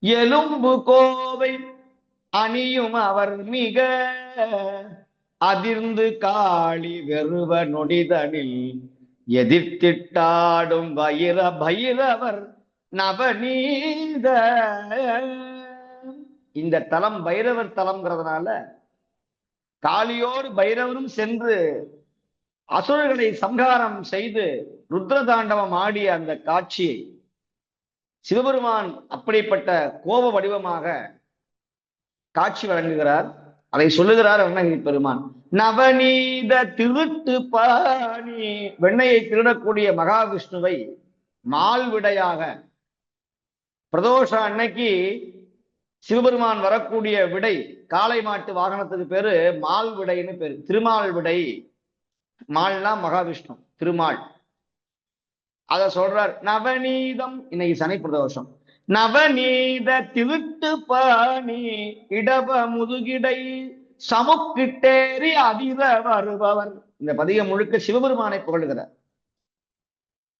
எலும்பு கோவை அணியும் அவர் மிக அதிர்ந்து காளி வெறுவ நொடிதனில் எதிர்த்திட்டாடும் வைர பைரவர் நவநீத. இந்த தலம் பைரவர் தலம்ங்கிறதுனால காளியோடு பைரவரும் சென்று அசுரர்களை சம்ஹாரம் செய்து ருத்ரதாண்டவம் ஆடிய அந்த காட்சியை சிவபெருமான் அப்படிப்பட்ட கோப வடிவமாக காட்சி வழங்குகிறார். அதை சொல்லுகிறார் அருணகிரி பெருமான். நவநீத திருட்டு பாணி, வெண்ணையை திருடக்கூடிய மகாவிஷ்ணுவை மால்விடையாக, பிரதோஷ அன்னைக்கு சிவபெருமான் வரக்கூடிய விடை, காளை மாட்டு வாகனத்துக்கு பேரு மால் விடைன்னு பேரு, திருமால் விடை. மால்னா மகாவிஷ்ணு, திருமால். அத சொல்றார். நவநீதம், இன்னைக்கு சனி பிரதோஷம். நவநீத திருட்டு பாணி இடப முதுகிடை சமுக்கிட்டேறி அதிர வருபவர். இந்த பதிகம் முழுக்க சிவபெருமானை புகழ்கிறார்.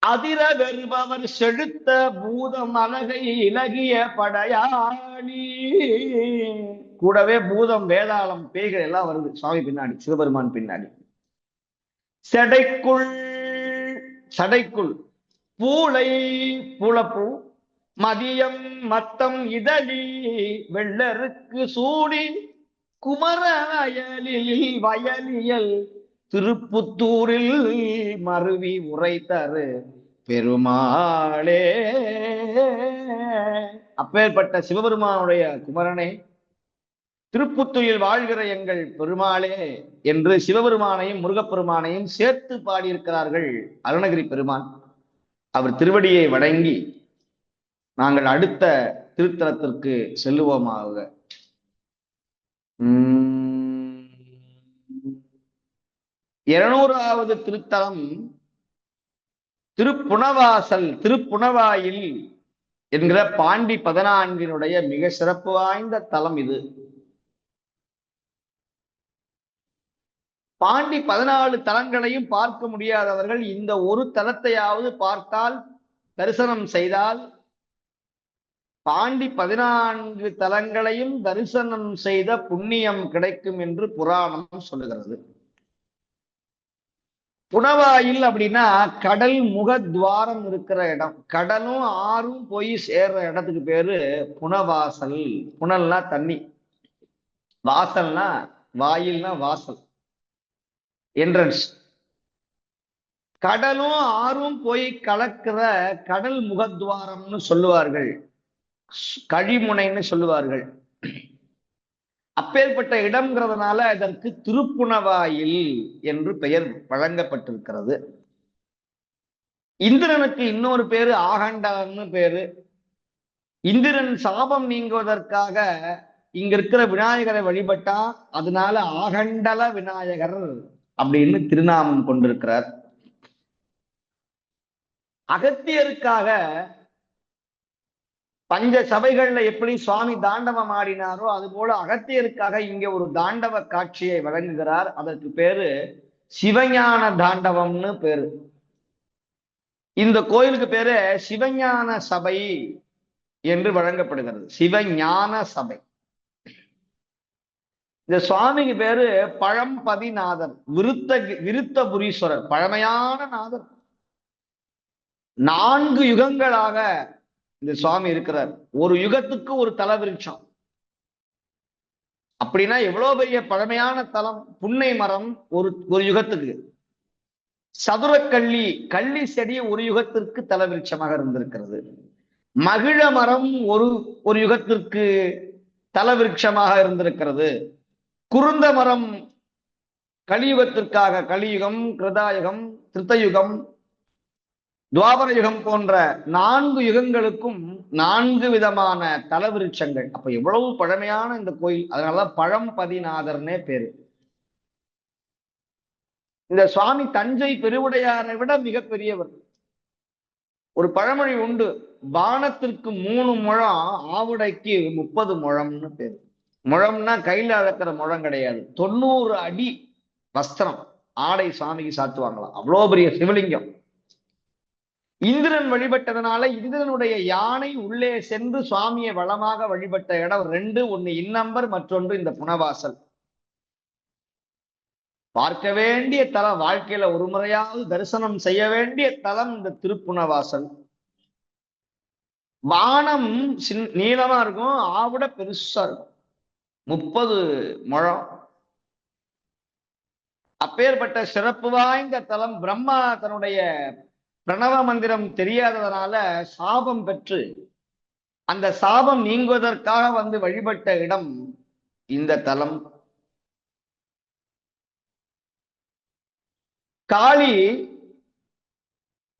அதிர வருபவர் செழுத்த பூதம் அழகை இலகிய படையாளி. கூடவே பூதம், வேதாளம், பேய்கள் எல்லாம் வருது சுவாமி பின்னாடி, சிவபெருமான் பின்னாடி. சடைக்குள் பூளை பூளப்பூ மதியம் மத்தம் இதழி வெள்ளருக்கு சூடி குமர வயலியல் திருப்புத்தூரில் மருவி உரைத்தரு பெருமாளே. அப்பேற்பட்ட சிவபெருமானுடைய குமரனே, திருப்புத்தூரில் வாழ்கிற எங்கள் பெருமாளே என்று சிவபெருமானையும் முருகப்பெருமானையும் சேர்த்து பாடியிருக்கிறார்கள் அருணகிரி பெருமான். அவர் திருவடியை வணங்கி நாங்கள் அடுத்த திருத்தலத்திற்கு செல்லுவோமாக. 200வது திருத்தலம் திருப்புணவாசல், திருப்புணவாயில் என்கிற பாண்டி 14 மிக சிறப்பு வாய்ந்த தலம் இது. பாண்டி 14 தலங்களையும் பார்க்க முடியாதவர்கள் இந்த ஒரு தலத்தையாவது பார்த்தால், தரிசனம் செய்தால், பாண்டி 14 தலங்களையும் தரிசனம் செய்த புண்ணியம் கிடைக்கும் என்று புராணம் சொல்லுகிறது. புனவாயில் அப்படின்னா கடல் முகத்வாரம் இருக்கிற இடம், கடலும் ஆறும் போய் சேர்ற இடத்துக்கு பேரு புனவாசல். புனல்னா தண்ணி, வாசல்னா வாயில்னா வாசல், என்ட்ரன்ஸ். கடலும் ஆறும் போய் கலக்கிற கடல் முகத்வாரம்னு சொல்லுவார்கள், கழிமுனைன்னு சொல்லுவார்கள். அப்பேற்பட்ட இடம்ங்கிறதுனால இதற்கு திருப்புணவாயில் என்று பெயர் வழங்கப்பட்டிருக்கிறது. இந்திரனுக்கு இன்னொரு பேரு ஆகண்டன்னு பேரு. இந்திரன் சாபம் நீங்குவதற்காக இங்க இருக்கிற விநாயகரை வழிபட்டா அதனால ஆகண்டல விநாயகர் அப்படின்னு திருநாமம் கொண்டிருக்கிறார். அகத்தியருக்காக பஞ்ச சபைகள்ல எப்படி சுவாமி தாண்டவம் ஆடினாரோ அது போல அகத்தியருக்காக இங்க ஒரு தாண்டவ காட்சியை வழங்குகிறார். அதற்கு பேரு சிவஞான தாண்டவம்னு பேரு. இந்த கோயிலுக்கு பேரு சிவஞான சபை என்று வழங்கப்படுகிறது. சிவஞான சபை. இந்த சுவாமிக்கு பேரு பழம்பதிநாதர், விருத்தபுரீஸ்வரர், பழமையான நாதர். 4 யுகங்களாக இந்த சுவாமி இருக்கிறார். ஒரு யுகத்துக்கு ஒரு தலவிருட்சம். அப்படின்னா எவ்வளவு பெரிய பழமையான தலம். புன்னை மரம் ஒரு யுகத்துக்கு, சதுரக்கள்ளி கள்ளி செடி ஒரு யுகத்திற்கு தலவிருட்சமாக இருந்திருக்கிறது. மகிழ மரம் ஒரு யுகத்திற்கு தலவிருட்சமாக இருந்திருக்கிறது. குருந்த மரம் கலியுகத்திற்காக கலியுகம், கிருதாயுகம், திருத்தயுகம், துவாபர யுகம் போன்ற 4 யுகங்களுக்கும் 4 விதமான தலவிருட்சங்கள். அப்ப எவ்வளவு பழமையான இந்த கோயில். அதனாலதான் பழம்பதிநாதர்னே பேரு. இந்த சுவாமி தஞ்சை பெருவுடையாரை விட மிகப்பெரியவர். ஒரு பழமொழி உண்டு, பானத்திற்கு 3 முழம், ஆவுடைக்கு 30 முழம்னு பேரு. முழம்னா கையில அளக்கிற முழம் கிடையாது, 90 அடி வஸ்திரம் ஆடை சுவாமிக்கு சாத்துவாங்களாம். அவ்வளோ பெரிய சிவலிங்கம். இந்திரன் வழிபட்டதனால இந்திரனுடைய யானை உள்ளே சென்று சுவாமியை வளமாக வழிபட்ட இடம் 2. ஒன்னு இன்னம்பர், மற்றொன்று இந்த புனவாசல். பார்க்க வேண்டிய தலம், வாழ்க்கையில ஒரு முறையாவது தரிசனம் செய்ய வேண்டிய தலம் இந்த திருப்புனவாசல். வானம் நீளமா இருக்கும், ஆவிட பெருசா இருக்கும், 30 முழம். அப்பேற்பட்ட சிறப்பு வாய்ந்த தலம். பிரம்மா தன்னுடைய பிரணவ மந்திரம் தெரியாததனால சாபம் பெற்று அந்த சாபம் நீங்குவதற்காக வந்து வழிபட்ட இடம் இந்த தலம். காளி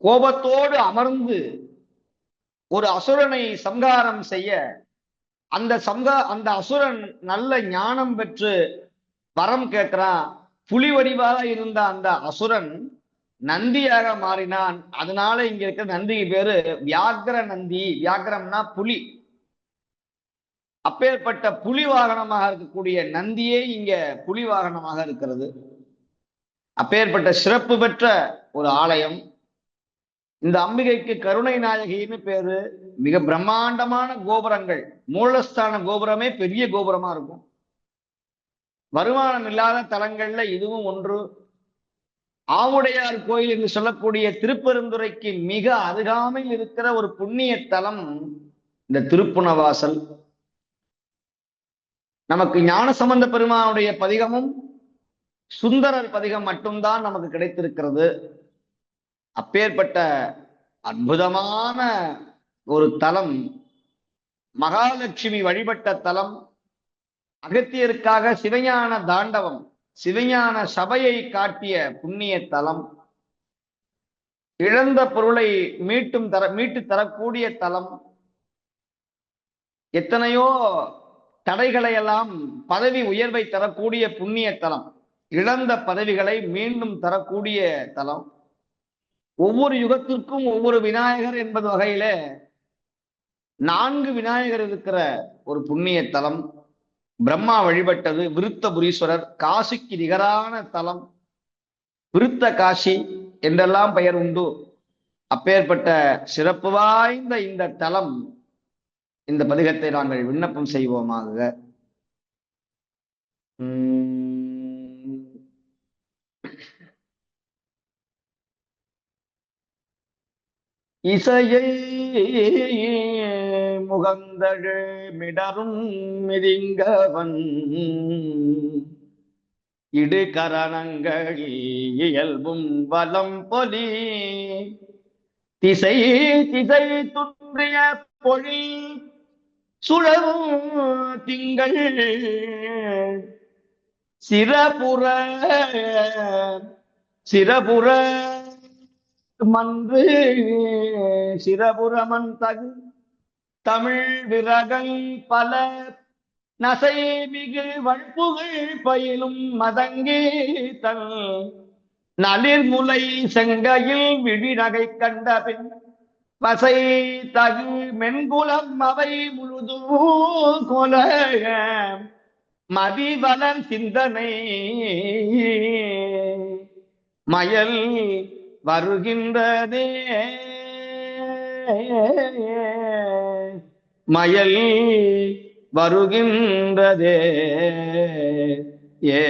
கோபத்தோடு அமர்ந்து ஒரு அசுரனை சம்ஹாரம் செய்ய, அந்த அசுரன் நல்ல ஞானம் பெற்று வரம் கேட்கிறான். புலி வடிவாக இருந்த அந்த அசுரன் நந்தியாக மாறினான். அதனால இங்க இருக்கிற நந்திக்கு பேரு வியாக்கிர நந்தி. வியாக்கிரம்னா புலி. அப்பேற்பட்ட புலி வாகனமாக இருக்கக்கூடிய நந்தியே இங்க புலி வாகனமாக இருக்கிறது. அப்பேற்பட்ட சிறப்பு பெற்ற ஒரு ஆலயம். இந்த அம்பிகைக்கு கருணை நாயகின்னு பேரு. மிக பிரம்மாண்டமான கோபுரங்கள். மூலஸ்தான கோபுரமே பெரிய கோபுரமா இருக்கும். வருமானம் இல்லாத தலங்கள்ல இதுவும் ஒன்று. ஆவுடையார் கோயில் என்று சொல்லக்கூடிய திருப்பெருந்துறைக்கு மிக அருகாமையில் இருக்கிற ஒரு புண்ணிய தலம் இந்த திருப்புனவாசல். நமக்கு ஞானசம்பந்த பெருமானுடைய பதிகமும் சுந்தரர் பதிகம் மட்டும்தான் நமக்கு கிடைத்திருக்கிறது. அப்பேற்பட்ட அற்புதமான ஒரு தலம், மகாலட்சுமி வழிபட்ட தலம். அகத்தியருக்காக சிவஞான தாண்டவம், சிவஞான சபையை காட்டிய புண்ணிய தலம். இழந்த பொருளை மீட்டு தரக்கூடிய தலம். எத்தனையோ தடைகளை எல்லாம் பதவி உயர்வை தரக்கூடிய புண்ணிய தலம். இழந்த பதவிகளை மீண்டும் தரக்கூடிய தலம். ஒவ்வொரு யுகத்திற்கும் ஒவ்வொரு விநாயகர் என்பது வகையில 4 விநாயகர் இருக்கிற ஒரு புண்ணிய தலம். பிரம்மா வழிபட்டது விருத்தபுரீஸ்வரர். காசிக்கு நிகரான தலம், விருத்த காசி என்றெல்லாம் பெயர் உண்டு. அப்பேற்பட்ட சிறப்பு வாய்ந்த இந்த தலம், இந்த பதிகத்தை நாங்கள் விண்ணப்பம் செய்வோமாக. இசையை முகந்தழு மிடரும் மிதிங்கவன் இடுகரணங்களில் இயல்பும் வலம் பொலி திசை திசை துன்றிய பொழில் சுழலும் திங்கள் சிறபுற சிறபுற மன்று சிறபுறமன் தகு தமிழ் விரகல் பல நசை மிகு வழ்புகள் பயிலும் மதங்கே தன் நளிர்முலை செங்கையில் விழிநகை கண்ட பின் வசை தகு மென்குலம் அவை முழுது கொல மதிவலன் சிந்தனை மயல் வருகின்றதே மயல் வருகின்றதே ஏ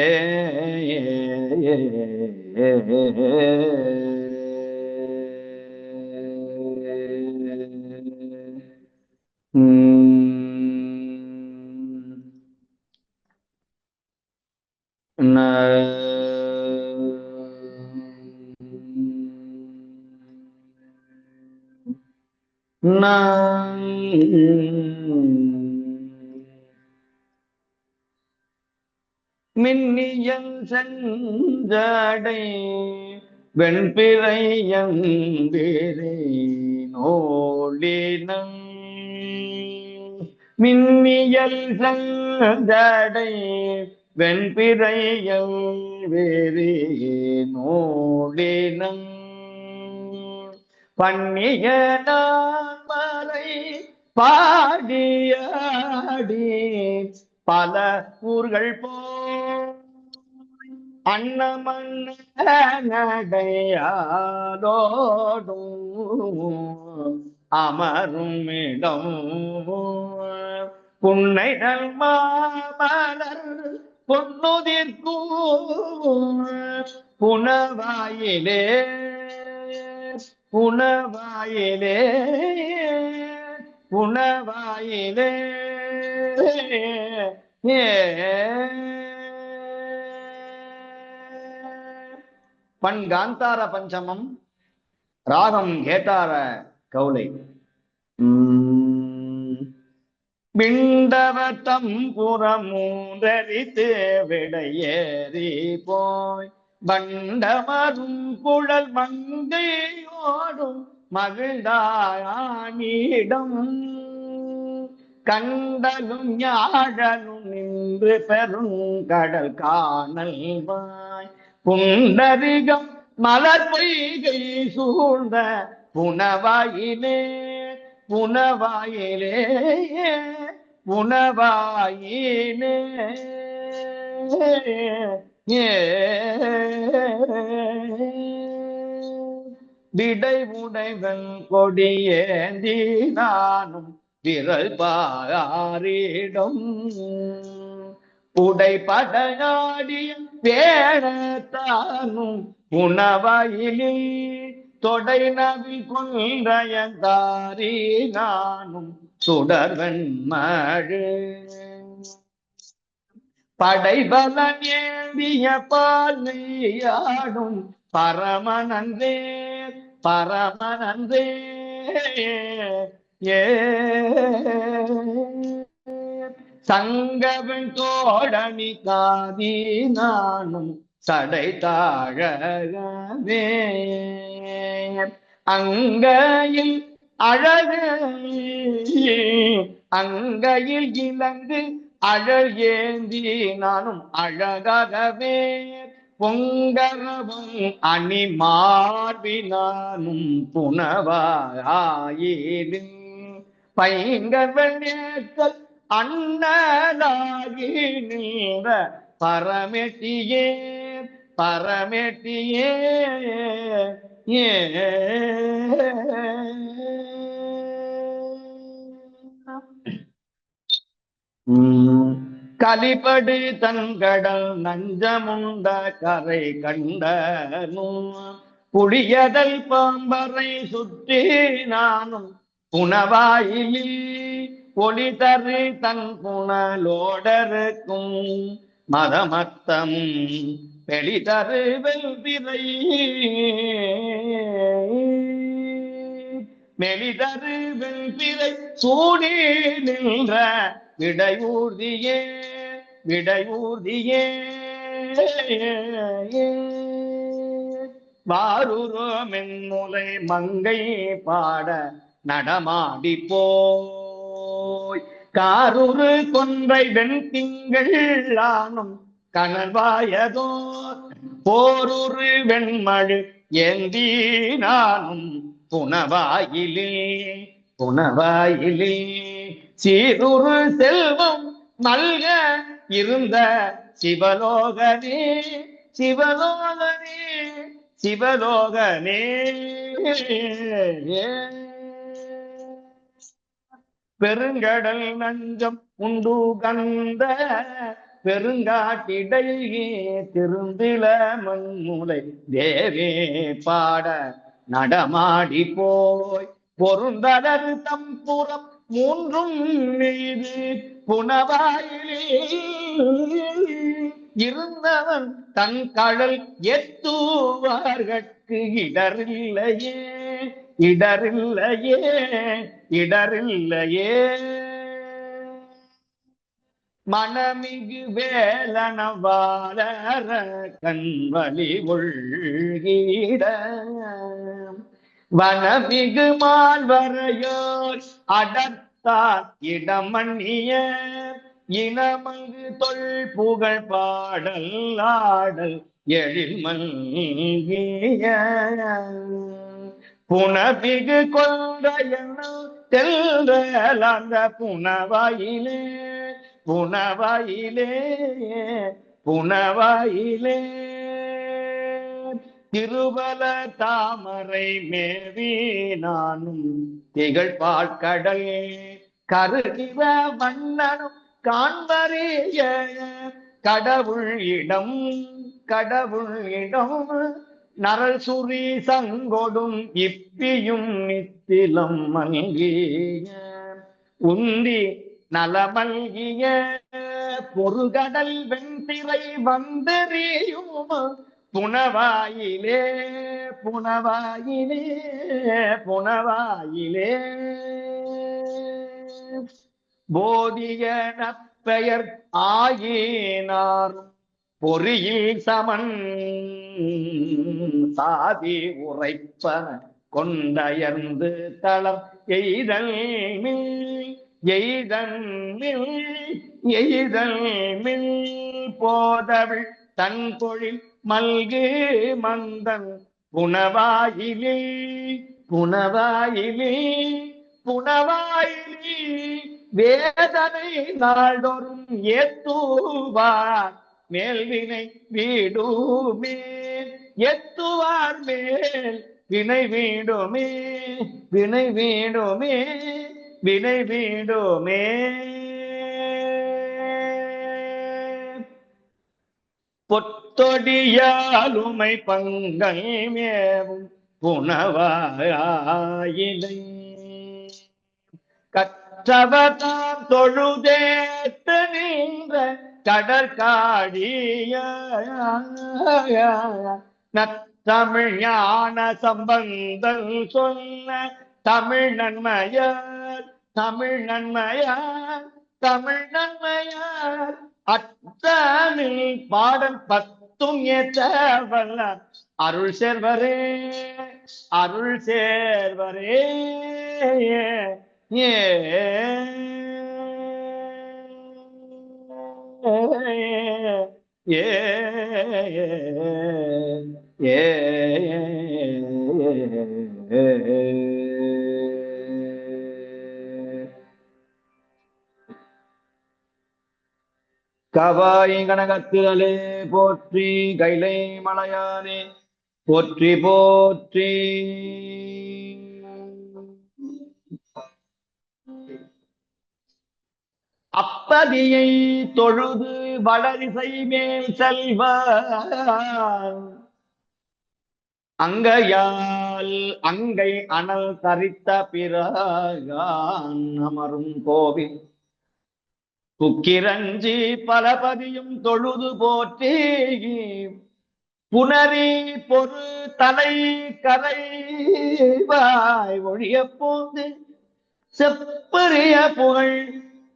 மின்னியன் செஞ்சடை வெண்பிறையம்பேரே நோளினம் மின்னியல் செஞ்சடை வெண்பிறையம்பேரே நோளினம் பண்ணிய நான்மலை பாடியாடி பல ஊர்கள் போ அன்னமன்ன நடையாதோடும் அமரும் இடம் புன்னை நல் மாமலர் பொன்னுதிர்க்கும் புனவாயிலே புனவாயிலே புனவாயிலே பண் காந்தார பஞ்சமம், ராகம் கேட்டார கௌலை. விண்டவத்தம் புறமூன்றரித்து விடையேறி போய் பண்டமரும் குழல் மங்கையோடும் மகிழ்ந்தாயிடம் கண்டலும் ஞாழலும் நின்று பெருங்கடல் காணல் வாய் புண்டரிகம் மலர் பொய்கை சூழ்ந்த புனவாயிலே புனவாயிலே புனவாயிலே விடை உடைவன் கொடியேந்தி நானும் விரல் பாரிடம் உடைபடையாடிய வேடத்தானும் புனவாயிலே தொடை நவி கொன்றையந்தாரி நானும் சுடர்வன் மழு படைபலன் ஏந்திய பால்மையாடும் பரமனந்தே பரமனந்தே ஏ சங்கவன் தோழனி காதி நானும் சடை தாழவே அங்கையில் அழகு அங்கையில் இலங்கு அழல் ஏந்தி நானும் அழகாகவே பொங்கரவும் அணி மார்பி நானும் புனவாயிலே பைங்கவனேக்கல் அண்ணலாகி நின்ற பரமெட்டியே பரமெட்டியே ஏ கலிபடு தன்கடல் நஞ்சமுண்ட கரை கண்டனும் புளியதல் பாம்பரை சுற்றி நானும் புனவாயிலே ஒளி தரு தன் புனலோடருக்கும் மதமத்தமும் வெளிதரு வெல்திரை மெலிதரு வெல்திரை சூடி நின்ற விடையூர்தியே விடையூர்தியே வாருரோ மென்முலை மங்கை பாட நடமாடி போய் காரூரு கொன்றை வெண்திங்கள் ஆனும் கணவாயதோ போரூரு வெண்மழு ஏந்தி நானும் புனவாயிலே புனவாயிலே சீருரு செல்வம் நல்க இருந்த சிவலோகனே சிவலோகனே சிவலோகனே பெருங்கடல் நஞ்சம் உண்டு கந்த பெருங்காட்டிடையே திருந்தில மண்முலை தேவே பாட நடமாடி போய் பொருந்தலர் தம்புறம் மூன்றும் மீது புனவாயிலே இருந்தவன் தன் கடல் எத்துவார்கட்கு இடரில்லையே இடரில்லையே இடரில்லையே மனமிகு வேலன வாழற கண்வழி உள்கீட வனமிகு மால்வரையோர் அடர்த்தார் இடமண்ணிய இனமங்கு தொல் புகழ் பாடல் ஆடல் எழில்மல்கிய புனபிகு கொன்றையனும் தெல்றலாந்த புனவாயிலே புனவாயிலே புனவாயிலே திருவல தாமரை மேவி நானும் திகழ்பாழ்கடல் கருகிவ வண்ணனும் காண்பறிய கடவுள் இடம் கடவுள் இடம் நரல் சுரி சங்கொடும் இப்பியும் நித்திலம் மல்கிய உந்தி நலமல்கிய பொறுகடல் வெண்திரை வந்தறியும் புனவாயிலே புனவாயிலே புனவாயிலே போதிய நப்பெயர் ஆயினார் பொறியில் சமன் சாதி உரைப்பன கொண்டயர்ந்து தளம் எய்தல் எய்தல் எய்தல் மில் போதவிழ் தன் பொழில் மல்கு மந்தன் புனவாயிலே புனவாயிலே புனவாயிலே வேதனை நாள்தோறும் ஏத்துவார் மேல்வினை வீடுமே எத்துவார் மேல் வினை வீடுமே வினை வீடுமே வினை வீடுமே பொத்தொடியாலுமை பங்கல் மேவும் புனவாயிலை கற்றவதாம் தொழுதேத்த நின்ற கடற்காடிய நத்தமிழ் ஞான சம்பந்தல் சொன்ன தமிழ் நன்மையார் தமிழ் நன்மையார் தமிழ் நன்மையார் அத்தமிழ் பாடல் பத்தும் ஏற்ற வல்ல அருள் சேர்வரே அருள் சேர்வரே ஏ ஏ ஏ கவாய் கனகத்திரலே போற்றி கைலை மலையானே போற்றி போற்றி அப்பதியை தொழுது வளரிசை மேல் செல்வ அங்கையால் அங்கை அனல் தரித்த பிறகான் அமரும் கோவில் புக்கிரஞ்சி பலபதியும் தொழுது போற்றி புனரி பொரு தலை கரைவாய் ஒழிய போந்து செப்பரிய புகழ்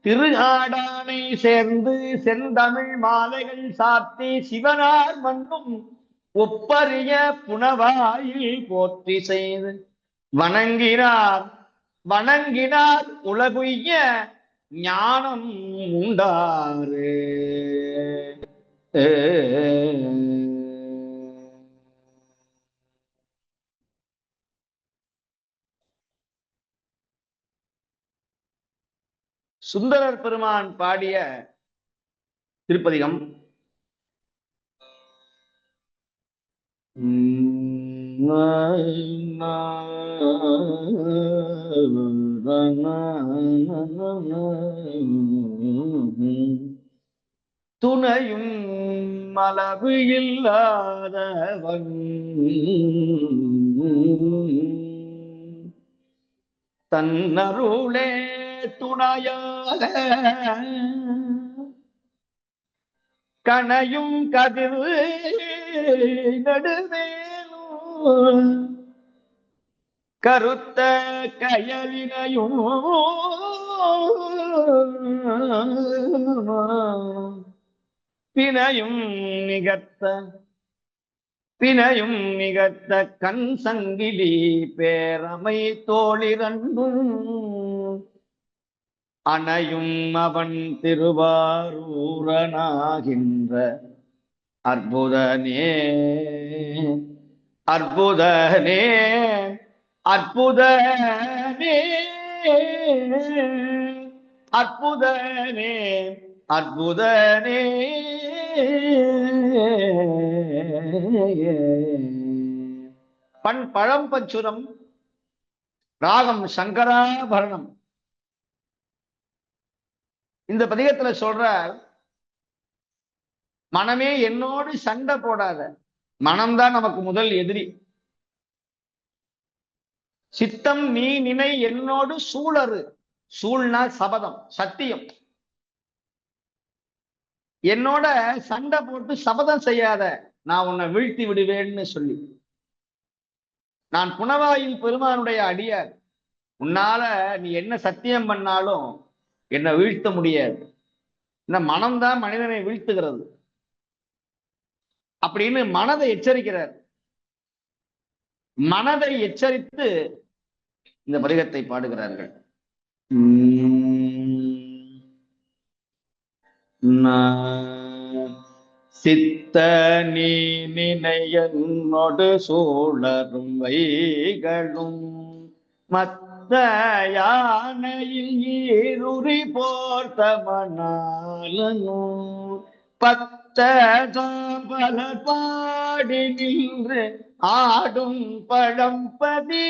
திரு ஆடானை சேர்ந்து செந்தமிழ் மாலைகள் சாத்தி சிவனார் மன்னும் ஒப்பரிய புனவாயில் போற்றி செய்து வணங்கினார் வணங்கினார் உலகுய்ய ஞானம் உண்டாரு சுந்தரர் பெருமான் பாடிய திருப்பதிகம். துணையும் மலவு இல்லாதவன் தன்னருளே துணையாக கணையும் கதிர் நடுவேலும் கருத்த கயலினையும் பிணையும் நிகர்த்த கண் சங்கிலி பேரமை தோளிரண்டும் அணையும் அவன் திருவாரூரனாகின்ற அற்புதனே அற்புதனே அற்புதனே அற்புதனே அற்புதனே. பண் பழம்பச்சுரம், ராகம் சங்கராபரணம். இந்த பதிகத்துல சொல்ற, மனமே என்னோடு சண்டை போடாத, மனம்தான் நமக்கு முதல் எதிரி. சித்தம் நீ நினை என்னோடு சூழறு, சூழ்னா சபதம், சத்தியம். என்னோட சண்டை போட்டு சபதம் செய்யாத, நான் உன்னை வீழ்த்தி விடுவேன்னு சொல்லி. நான் புனவாயில் பெருமானுடைய அடியார், உன்னால நீ என்ன சத்தியம் பண்ணாலும் என்னை வீழ்த்த முடியாது. இந்த மனம்தான் மனிதனை வீழ்த்துகிறது அப்படின்னு மனதை எச்சரிக்கிறார். மனதை எச்சரித்து இந்த பதிகத்தை பாடுகிறார்கள். சித்த நீ நினையனோடு சூழரும் வைகளும் மத்த யானையில் ஈருரி போர்த்த மணாலனும் பத்த பல பாடி நின்று ஆடும் பழம்பதி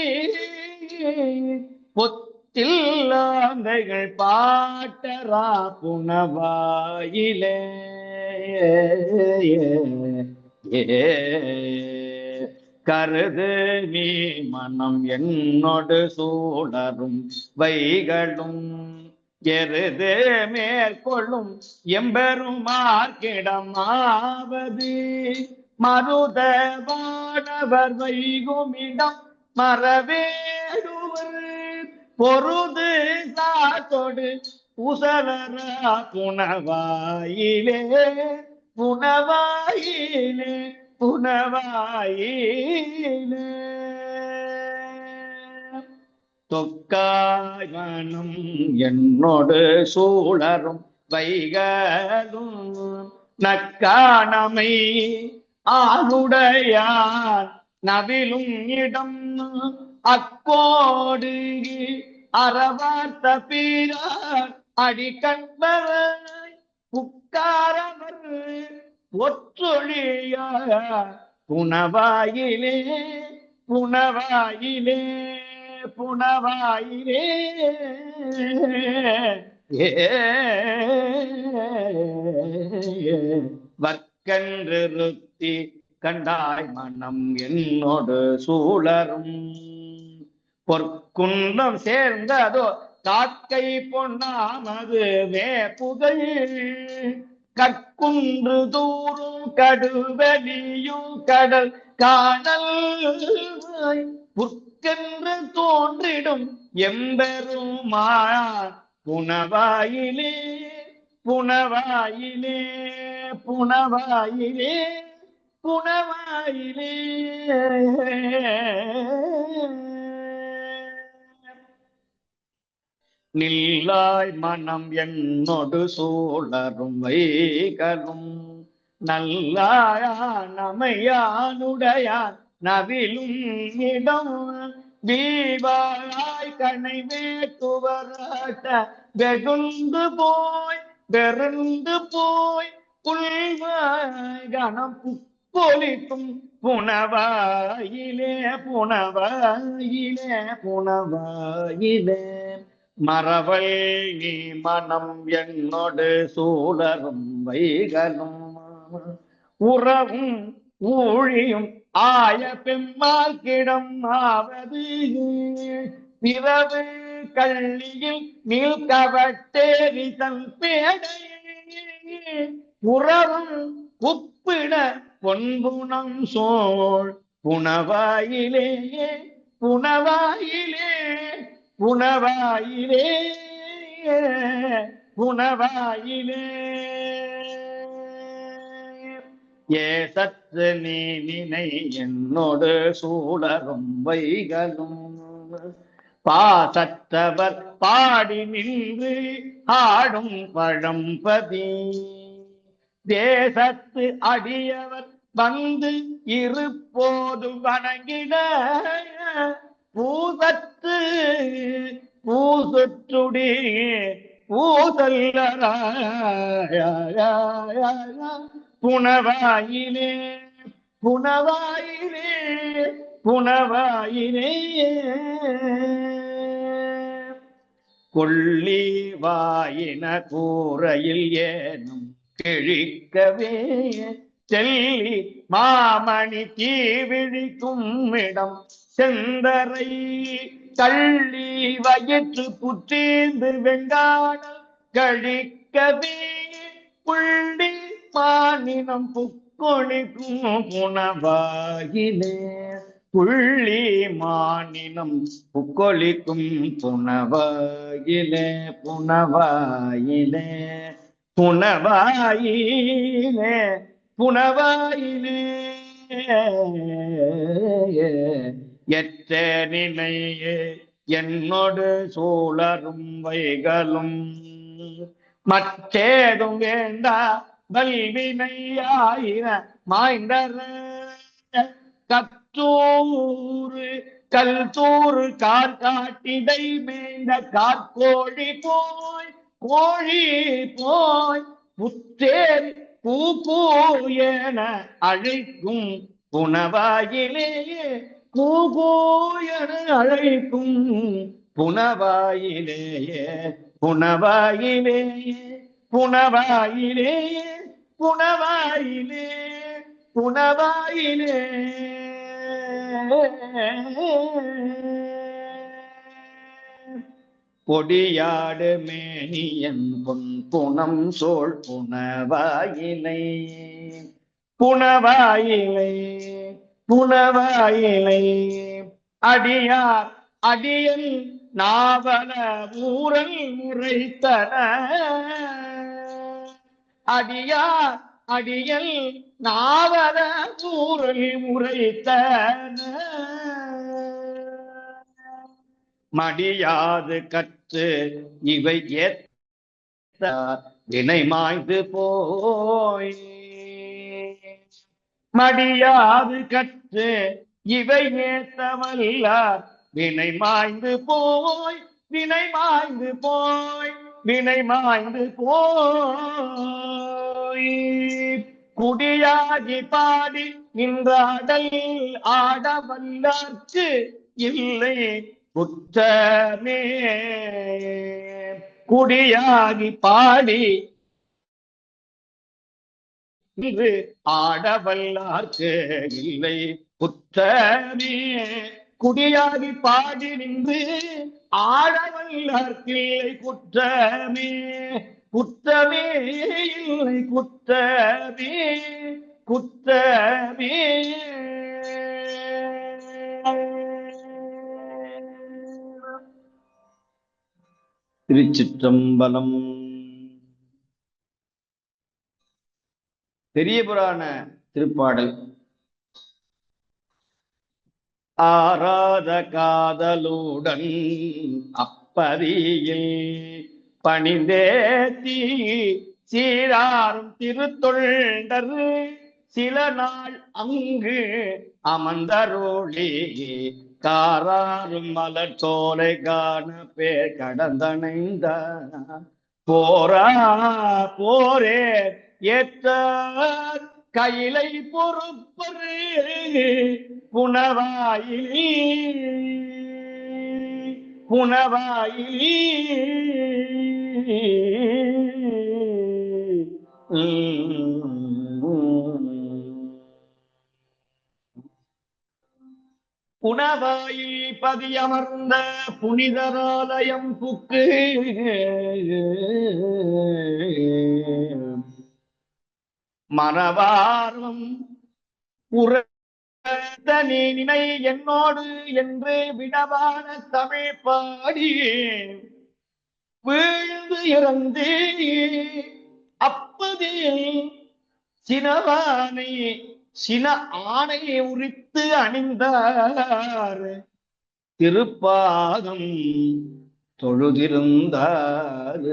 பொத்தில்லாந்தைகள் பாட்டரா புனவாயிலே கருது நீ மனம் என்னோடு சூழரும் வைகளும் எருது மேற்கொள்ளும் எம்பெருமார்க்கிடமாவது மருத வானவர் வைகுமிடம் மரவேடுவர் பொருது சாத்தோடு உசலரா புனவாயிலே புனவாயிலே புனவாயிலே. தொக்காய் மனம் என்னோடு சூழரும் வைகளும் நக்கானமை ஆளுடையார் நவிலும் இடம் அக்கோடு அறவார்த்த பீரார் அடிக்கண்பராய் புக்காரவர் ஒற்றொழிய புனவாயிலே புனவாயிலே புனவாயிலே. வர்க்கன்று ருத்தி கண்டாய் மனம் என்னோடு சூழரும் பொற்குன்றம் சேர்ந்ததோ காக்கை பொன்னாமது வேப்புகை கற்குன்று தூரும் கடுவெளியும் கடல் காணல் புற்கென்று தோன்றிடும் எம்பெருமான் புனவாயிலே புனவாயிலே புனவாயிலே புனவாயிலே. நில்லாய் மனம் என்னோடு சூழரும் வைகளும் நல்லாயானமையானுடையான் நவிலும் இடம் வீவாய் கணை வேட்டுவராட்ட வெகுந்து போய் புல்வாய் கணம் புக்கொலிக்கும் புனவாயிலே புனவாயிலே புனவாயிலே. மறவல் நீ மனம் என்னோடு சூழரும் வைகளும் உறவும் ஊழியும் ஆய பெம்மார்க்கிடம் ஆவது பிறவு கள்ளியில் நீழ்கவட்டேரி தன் பேடை உறவும் உப்பிட பொன்புணம் சோழ் புனவாயிலே புனவாயிலே புனவாயிலே புனவாயிலே ஏ சற்று நீ நினை என்னோடு சூழரும் வைகளும் பாசற்றவர் பாடி நின்று ஆடும் பழம்பதி தேசத்து அடியவர் வந்து இருப்போது வணங்கிட பூசத்து பூசுற்றுடி பூசல்ல புனவாயிலே புனவாயிலே புனவாயிலே கொள்ளி வாயின கூரையில் ஏனும் கிழிக்கவே செல்லி மாமணி தீவிழிக்கும் இடம் செந்தரை தள்ளி வயிற்று புற்றீந்து வெங்காடல் கழிக்கவே புள்ளி மானினம் புக்கொழிக்கும் புனவாயிலே புள்ளி மானினம் புக்கொழிக்கும் புனவாயிலே புனவாயிலே புனவாயிலே புனவாயிலே எற்ற நினையே என்னோடு சூழரும் வைகளும் மற்றேதும் வேண்டா வல்வினையாயிர மாய்ந்தர கத்தூறு கல்தூறு கார்காட்டிடை மேய்ந்த காற்கோழி போய் கோழி போய் புத்தேர் பூ பூ என அழைக்கும் புனவாயிலேயே பூ பூ என அழைக்கும் புனவாயிலேயே புனவாயிலேயே புனவாயிலேயே புனவாயிலே புனவாயிலே பொடியாடு மேனியன் பொன் புனம் சோழ் புனவாயிலை புனவாயிலை புனவாயிலை அடியார் அடியல் நாவல ஊரல் முறைத்தன அடியார் அடியல் நாவல ஊரல் முறைத்தன மடியாது கற்று இவை ஏத்த வினை மாய்ந்து போய் மடியாது கற்று இவை ஏத்தவல்லார் வினை மாய்ந்து போய் வினை மாய்ந்து போய் வினை மாய்ந்து போய் குடியாகி பாடி நின்றாடல் ஆடவல்லார்க்கு இல்லை குற்றமே குடியாகி பாடி இது ஆடவல்லார்க்கு இல்லை குற்றமே குடியாகி பாடி நின்று ஆடவல்லார்க்கு இல்லை குற்றமே குற்றமே இல்லை குற்றமே குற்றமே திருச்சிற்றம்பலம். பெரிய புராண திருப்பாடல். ஆராத காதலுடன் அப்பதியில் பணிந்தேத்தி சீராரும் திருத்தொண்டர் சில நாள் அங்கு அமர்ந்தருளி காராரும் மலர் சோலை காண பேர் கடந்தணைந்த போரா போரே ஏற்ற கையிலை பொறுப்பரு புனவாயிலி புனவாயிலி புனவாயில் பதியமர்ந்த புனிதராலயம் புக்கு மரவாரம் உற தனி நினை என்னோடு என்று விடவான தமிழ் பாடி வீழ்ந்து இறந்து அப்பதே சினவானை சின ஆணை உரித்து அணிந்தார் திருப்பாதம் தொழுதிருந்தார்.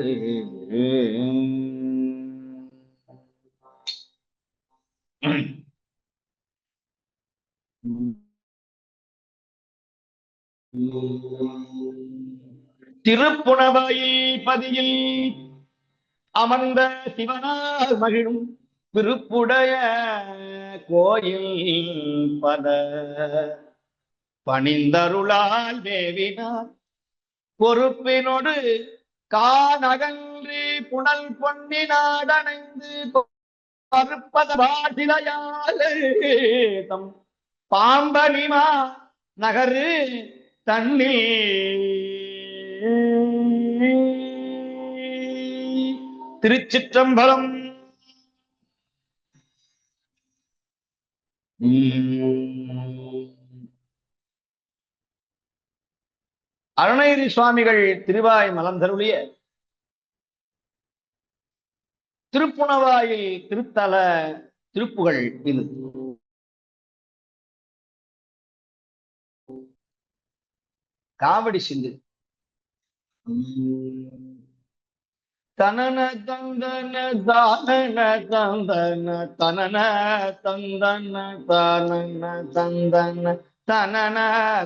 திருப்புணவாயில் பதியில் அமர்ந்த சிவனார் மகிழும் விருப்புடைய கோயில் பல பணிந்தருளால் தேவினார் பொறுப்பினோடு கானகன்று புனல் பொன்னி நாடனைந்து பருப்பத பாட்டிலையாலும் பாம்பனிமா நகரு தண்ணீர். திருச்சிற்றம்பலம். அருணகிரி சுவாமிகள் திருவாய் மலர்ந்தருளிய திருப்புணவாயில் திருத்தல திருப்புகள் இது. காவடி சிந்து. தனன தந்தன தானன தந்தன தனன தந்தன தானன தந்தன தனன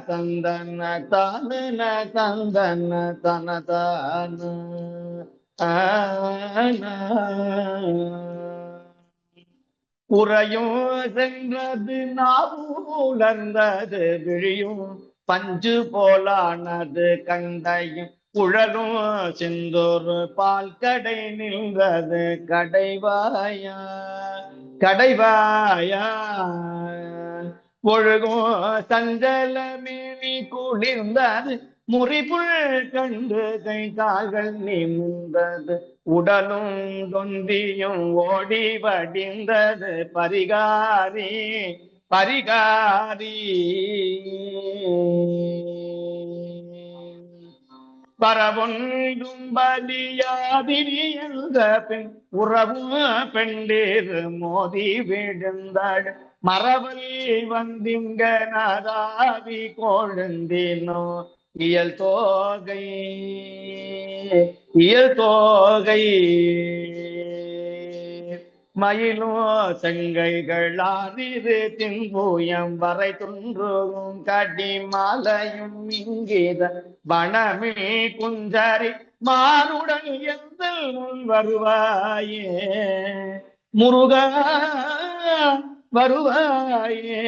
தந்தன தானன தந்தன தனதான உறையும் சென்றது நாவுலர்ந்தது விழியும் பஞ்சு போலானது கண்டையும் உழலும் சிந்தூர் பால் கடை நின்றது கடைவாயா கடைவாயா ஒழுகும் சஞ்சலமேனி குளிர்ந்தது முறிப்புள் கண்டு கை கால்கள் நிமிர்ந்தது உடலும் தொந்தியும் ஓடி வடிந்தது பரிகாரி பரிகாரி பரவொன்றும் பலியாதிரி என்ற பெண் உறவு பெண்டேறு மோதி விழுந்தாள் மரவல் வந்திங்க நாதாவி கொழுந்தினோ இயல் தோகை இயல் தோகை மயிலோ செங்கைகள் ஆறிரு தின்பூயம் வரை துன்றும் கடிமலையும் இங்கேத வனமே குஞ்சரி மானுடன் எந்த முன் வருவாயே முருகா வருவாயே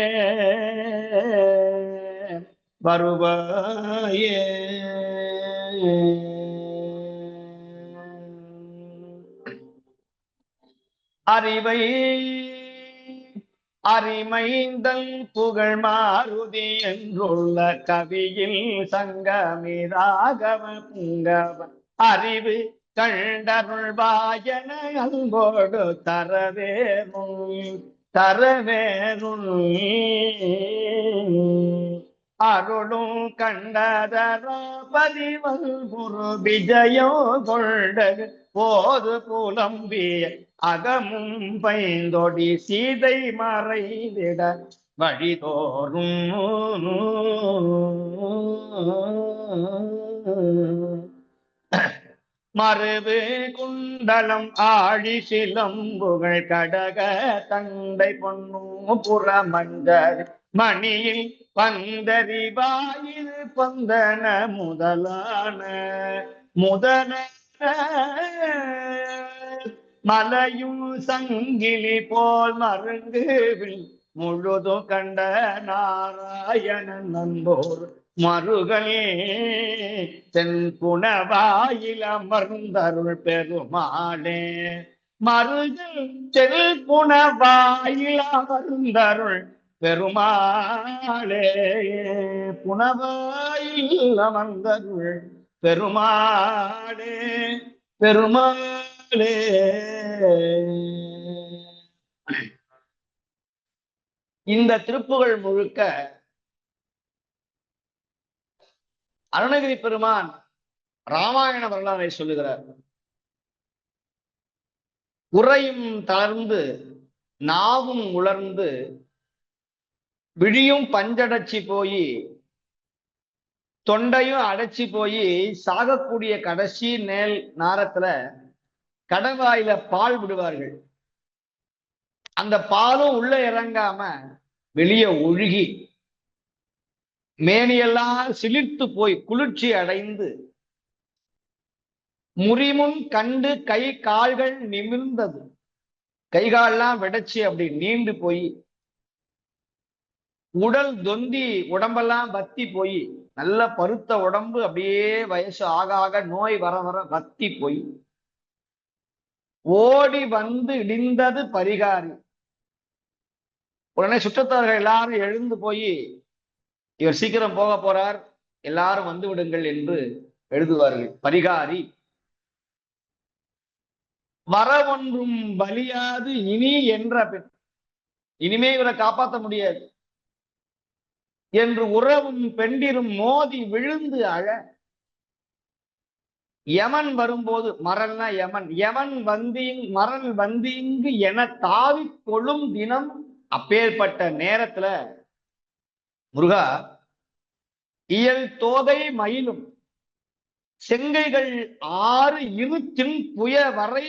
வருவாயே. அறிவை அறிமைந்தல் புகழ் மாருதி என்றுள்ள கவியில் சங்கமிராகவ புங்கவ அறிவு கண்டருள்வாயன அன்போடு தரவேனும் தரவேனும் அருளும் கண்டதரோ பதிவல் குரு விஜயோ கொண்டது போது புலம்பிய அகமும் பைந்தொடி சீதை மறைந்திட வழிதோறும் மறுவு குண்டலம் ஆழி சிலம்புகள் கடக தண்டை பொன்னும் புறமஞ்சர் மணியில் பந்தரி வாயில் பந்தன முதலான முதல மலையும் சங்கிலி போல் மருங்குவில் முழுதும் கண்ட நாராயணன் நம்போர் மருகலே தென்புணவாயில் அமர்ந்தருள் பெருமாளே மருகல் தென்புணவாயில் அமர்ந்தருள் பெருமாளே புனவாயில் அமர்ந்தருள் பெருமாளே பெருமாளே. இந்த திருப்புகழ் முழுக்க அருணகிரி பெருமான் ராமாயண வரலாறை சொல்லுகிறார். உரையும் தளர்ந்து நாவும் உலர்ந்து விழியும் பஞ்சடைச்சி போய் தொண்டையும் அடைச்சி போய் சாகக்கூடிய கடைசி நேரத்துல கடவாயில பால் விடுவார்கள். அந்த பாலும் உள்ள இறங்காம வெளியே ஒழுகி மேனியெல்லாம் சிலிர்த்து போய் குளிர்ச்சி அடைந்து முறிமுன் கண்டு கை கால்கள் நிமிர்ந்தது. கை கால்லாம் விடைச்சி அப்படி நீண்டு போய் உடல் தொந்தி உடம்பெல்லாம் வத்தி போய் நல்ல பருத்த உடம்பு அப்படியே வயசு ஆக ஆக நோய் வர வர வத்தி போய் ஓடி வந்து இடிந்தது பரிகாரி. உடனே சுற்றத்தார்கள் எல்லாரும் எழுந்து போய் இவர் சீக்கிரம் போக போறார், எல்லாரும் வந்து விடுங்கள் என்று எழுதுவார்கள். பரிகாரி வர ஒன்றும் பலியாது இனி என்ற பெண், இனிமே இவரை காப்பாற்ற முடியாது என்று உறவும் பெண்டிரும் மோதி விழுந்து அழ, யமன் வரும்போது, மரல்னா யமன், யமன் மரல் வந்தீங்கு என தாவி கொள்ளும் தினம். அப்பேற்பட்ட நேரத்துல முருகா இயல் தோகை மயிலும் செங்கைகள் 6 இருத்தின் புய வரை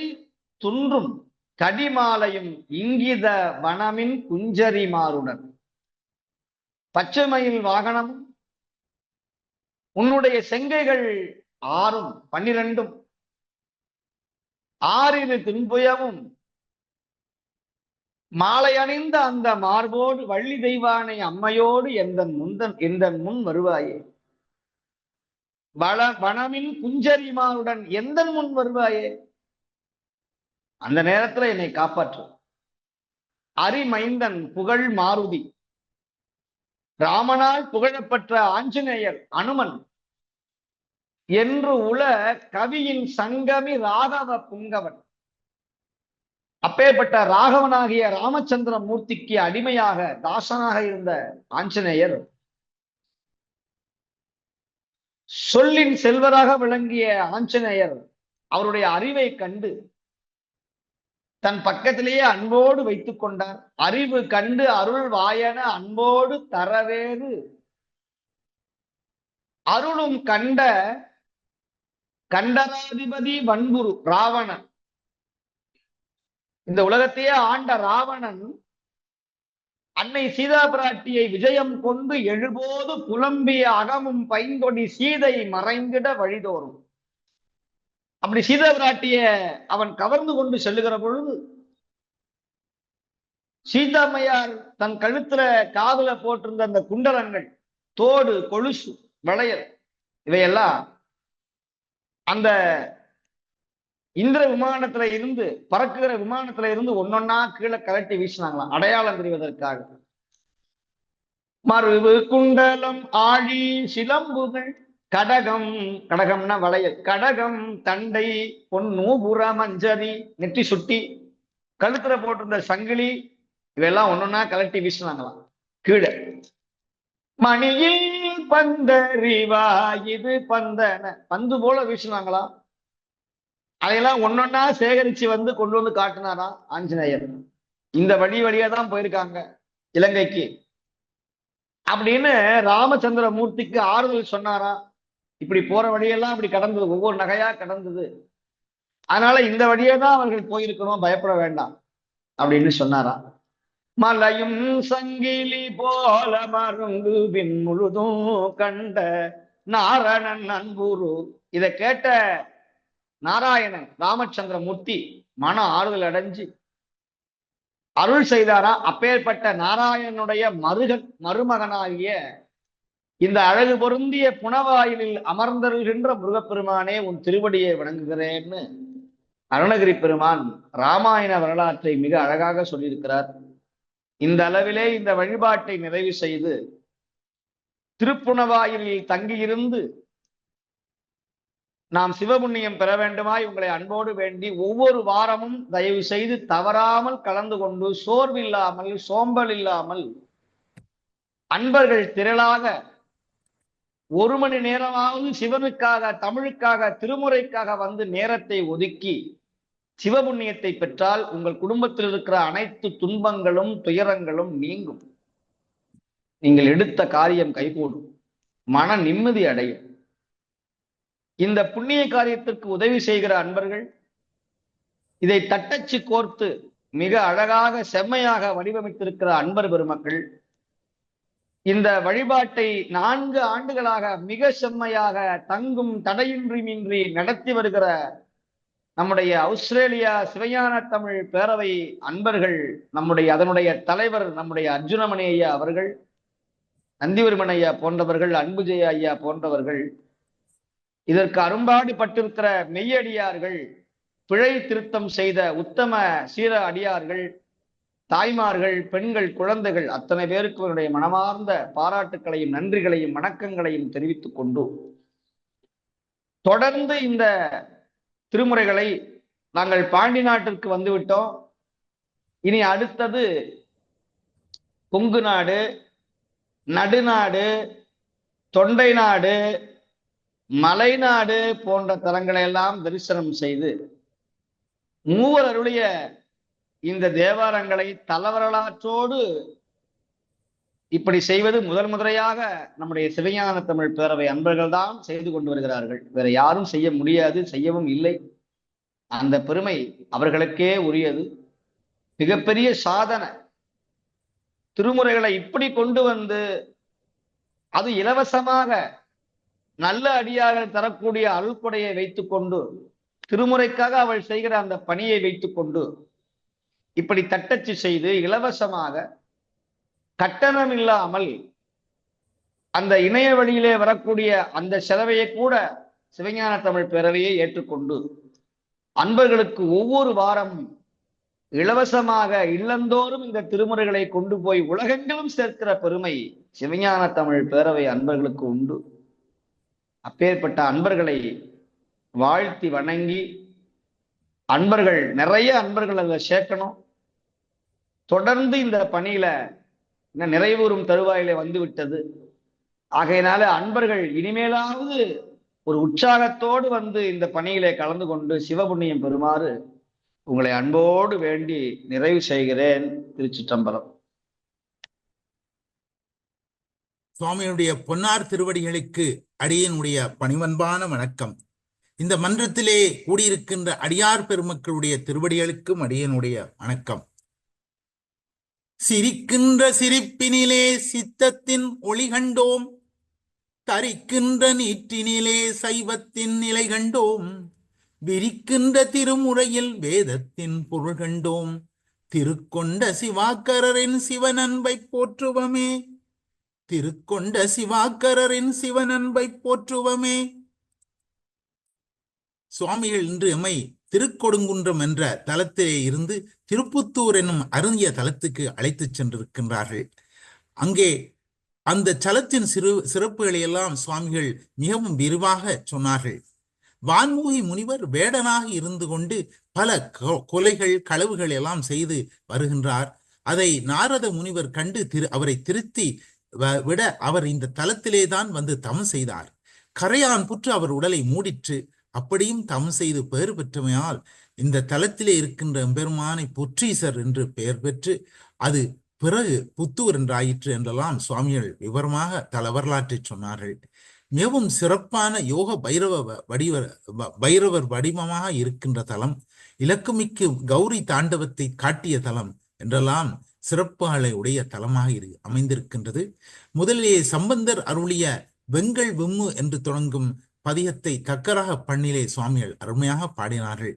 துன்றும் கடிமாலையும் இங்கித வனமின் குஞ்சரி மாறுடன் பச்சைமயில் வாகனம் உன்னுடைய செங்கைகள் 6ம் 12ம் 6 தின்புயமும் மாலை அணிந்த அந்த மார்போடு வள்ளி தெய்வானை அம்மையோடு எந்த முன் வருவாயே, வனமின் குஞ்சரிமாருடன் எந்த முன் வருவாயே, அந்த நேரத்துல என்னை காப்பாற்று. அரிமைந்தன் புகழ் மாருதி, ராமனால் புகழப்பெற்ற ஆஞ்சநேயர் அனுமன் என்று உல கவியின் சங்கமி ராகவ புங்கவன். அப்பேற்பட்ட ராகவனாகிய ராமச்சந்திர மூர்த்திக்கு அடிமையாக தாசனாக இருந்த ஆஞ்சநேயர் சொல்லின் செல்வராக விளங்கிய ஆஞ்சநேயர் அவருடைய அறிவை கண்டு தன் பக்கத்திலேயே அன்போடு வைத்துக் கொண்டார். அறிவு கண்டு அருள் வாயன அன்போடு தரவேறு அருளும் கண்ட கண்டராதிபதி வன்புரு ராவணன், இந்த உலகத்தையே ஆண்ட ராவணன் அன்னை சீதா பிராட்டியை விஜயம் கொண்டு எழுபோது புலம்பிய அகமும் பைந்தொடி சீதை மறைந்திட வழிதோறும். அப்படி சீதா பிராட்டிய அவன் கவர்ந்து கொண்டு செல்லுகிற பொழுது சீதாமையார் தன் கழுத்துல காதுல போட்டிருந்த அந்த குண்டலங்கள், தோடு, கொலுசு, வளையல் இவையெல்லாம் அந்த இந்திர விமானத்துல இருந்து பறக்குகிற விமானத்துல இருந்து ஒன்னொன்னா கீழே கலட்டி வீசினாங்களாம், அடையாளம் தெரிவதற்காக. மருவு குண்டலம் ஆழி சிலம்புகள் கடகம், கடகம்னா வளையல், கடகம் தண்டை பொன்னூபுர மஞ்சரி நெற்றி சுட்டி கழுத்துல போட்டிருந்த சங்கிலி இவையெல்லாம் ஒன்னொன்னா கலட்டி வீசினாங்களாம் கீழே. மணியில் பந்தறிவா இது பந்தன, பந்து போல வீசினாங்களாம். அதையெல்லாம் ஒன்னொன்னா சேகரிச்சு வந்து கொண்டு வந்து காட்டினாரா ஆஞ்சநேயர். இந்த வழியா தான் போயிருக்காங்க இலங்கைக்கு அப்படின்னு ராமச்சந்திர மூர்த்திக்கு ஆறுதல் சொன்னாரா. இப்படி போற வழியெல்லாம் அப்படி கடந்தது, ஒவ்வொரு நகையா கடந்தது, அதனால இந்த வழியே தான் அவர்கள் போயிருக்கணும், பயப்பட வேண்டாம் அப்படின்னு சொன்னாரா. மலையும் சங்கிலி போல மருங்கு பின் முழுதும் கண்ட நாரணன் அன்புரு. இதை கேட்ட நாராயணன் ராமச்சந்திர மூர்த்தி மன ஆறுதல் அடைஞ்சு அருள் செய்தாரா. அப்பேற்பட்ட நாராயணனுடைய மருமகனாகிய இந்த அழகு பொருந்திய புனவாயிலில் அமர்ந்தருகின்ற முருகப்பெருமானே உன் திருவடியை வணங்குகிறேன்னு அருணகிரி பெருமான் ராமாயண வரலாற்றை மிக அழகாக சொல்லியிருக்கிறார். இந்த அளவிலே இந்த வழிபாட்டை நிறைவு செய்து திருப்புனவாயிலில் தங்கியிருந்து நாம் சிவபுண்ணியம் பெற வேண்டுமாய் உங்களை அன்போடு வேண்டி ஒவ்வொரு வாரமும் தயவு செய்து தவறாமல் கலந்து கொண்டு சோர்வில்லாமல் சோம்பல் இல்லாமல் அன்பர்கள் திரளாக 1 மணி நேரமாவது சிவனுக்காக, தமிழுக்காக, திருமுறைக்காக வந்து நேரத்தை ஒதுக்கி சிவபுண்ணியத்தை பெற்றால் உங்கள் குடும்பத்தில் இருக்கிற அனைத்து துன்பங்களும் துயரங்களும் நீங்கும். நீங்கள் எடுத்த காரியம் கைகூடும், மன நிம்மதி அடையும். இந்த புண்ணிய காரியத்திற்கு உதவி செய்கிற அன்பர்கள் இதை தட்டச்சு கோர்த்து மிக அழகாக செம்மையாக வடிவமைத்திருக்கிற அன்பர் பெருமக்கள் இந்த வழிபாட்டை 4 ஆண்டுகளாக மிக செம்மையாக தங்கும் தடையின்றி நடத்தி வருகிற நம்முடைய ஆஸ்திரேலியா சிவஞான தமிழ் பேரவை அன்பர்கள், அதனுடைய தலைவர் நம்முடைய அர்ஜுனமணி ஐயா அவர்கள், நந்திவர்மன் ஐயா போன்றவர்கள், அன்புஜெய ஐயா போன்றவர்கள், இதற்கு அரும்பாடு பட்டிருக்கிற மெய்யடியார்கள், பிழை திருத்தம் செய்த உத்தம சீர அடியார்கள், தாய்மார்கள், பெண்கள், குழந்தைகள் அத்தனை பேருக்கு அவருடைய மனமார்ந்த பாராட்டுக்களையும் நன்றிகளையும் வணக்கங்களையும் தெரிவித்துக் கொண்டு தொடர்ந்து இந்த திருமுறைகளை நாங்கள் பாண்டி நாட்டிற்கு வந்துவிட்டோம். இனி அடுத்தது கொங்கு நாடு, நடுநாடு, தொண்டை நாடு, மலைநாடு போன்ற தலங்களை எல்லாம் தரிசனம் செய்து மூவர் அருளிய இந்த தேவாரங்களை தலவரலாற்றோடு இப்படி செய்வது முதல் முறையாக நம்முடைய சிவஞான தமிழ் பேரவை அன்பர்கள் தான் செய்து கொண்டு வருகிறார்கள். வேற யாரும் செய்ய முடியாது, செய்யவும் இல்லை. அந்த பெருமை அவர்களுக்கே உரியது. மிகப்பெரிய சாதனை. திருமுறைகளை இப்படி கொண்டு வந்து அது இலவசமாக நல்ல அடியார்கள் தரக்கூடிய அருள்கொடையை வைத்துக்கொண்டு, திருமுறைக்காக அவள் செய்கிற அந்த பணியை வைத்துக்கொண்டு இப்படி தட்டச்சு செய்து இலவசமாக கட்டணம் இல்லாமல் அந்த இணைய வழியிலே வரக்கூடிய அந்த செலவையை கூட சிவஞான தமிழ் பேரவையை ஏற்றுக்கொண்டு அன்பர்களுக்கு ஒவ்வொரு வாரம் இலவசமாக இல்லந்தோறும் இந்த திருமுறைகளை கொண்டு போய் உலகெங்கிலும் சேர்க்கிற பெருமை சிவஞான தமிழ் பேரவை அன்பர்களுக்கு உண்டு. அப்பேற்பட்ட அன்பர்களை வாழ்த்தி வணங்கி, அன்பர்கள் நிறைய அன்பர்கள் அதில் சேர்க்கணும். தொடர்ந்து இந்த பணியில நிறைவேறும் தருவாயில வந்து விட்டது. ஆகையினால அன்பர்கள் இனிமேலாவது ஒரு உற்சாகத்தோடு வந்து இந்த பணியிலே கலந்து கொண்டு சிவபுண்ணியம் பெறுமாறு உங்களை அன்போடு வேண்டி நிறைவு செய்கிறேன். திருச்சிற்றம்பலம். சுவாமியுடைய பொன்னார் திருவடிகளுக்கு அடியனுடைய பணிவன்பான வணக்கம். இந்த மன்றத்திலே கூடியிருக்கின்ற அடியார் பெருமக்களுடைய திருவடிகளுக்கும் அடியனுடைய வணக்கம். சிரிக்கின்ற சிரிப்பினிலே சித்தத்தின் ஒளி கண்டோம், தரிக்கின்ற நீற்றினிலே சைவத்தின் நிலை கண்டோம், விரிக்கின்ற திருமுறையில் வேதத்தின் பொருள் கண்டோம், திருக்கொண்ட சிவாக்கரரின் சிவனன்பை போற்றுவமே, திருக்கொண்ட சிவாக்கரரின் சிவனன்பை போற்றுவமே. சுவாமிகள் இன்று எம்மை திருக்கொடுங்குன்றம் என்ற தலத்திலே இருந்து திருப்புத்தூர் என்னும் அருந்திய தலத்துக்கு அழைத்துச் சென்றிருக்கின்றார்கள். அங்கே அந்த தலத்தின் சிறப்புகளை எல்லாம் சுவாமிகள் மிகவும் விரிவாக சொன்னார்கள். வான்மூகி முனிவர் வேடனாக இருந்து கொண்டு பல கொலைகள் களவுகள் எல்லாம் செய்து வருகின்றார். அதை நாரத முனிவர் கண்டு அவரை திருத்தி விட அவர் இந்த தலத்திலே தான் வந்து தவம் செய்தார். கரையான் புற்று அவர் உடலை மூடிற்று. அப்படியும் தவம் செய்து பெயர் பெற்றமையால் இந்த தலத்திலே இருக்கின்ற எம்பெருமானை புற்றீசர் என்று பெயர் பெற்று அது பிறகு புத்தூர் என்றாயிற்று என்றெல்லாம் சுவாமிகள் விவரமாக தல வரலாற்றை சொன்னார்கள். மிகவும் சிறப்பான யோக பைரவர் வடிவமாக இருக்கின்ற தலம், இலக்குமிக்கு கௌரி தாண்டவத்தை காட்டிய தலம் என்றெல்லாம் சிறப்புகளை உடைய தலமாக அமைந்திருக்கின்றது. முதலிலே சம்பந்தர் அருளிய வெங்கல் விம்மு என்று தொடங்கும் பதிகத்தை தக்கராக பண்ணிலே சுவாமிகள் அருமையாக பாடினார்கள்.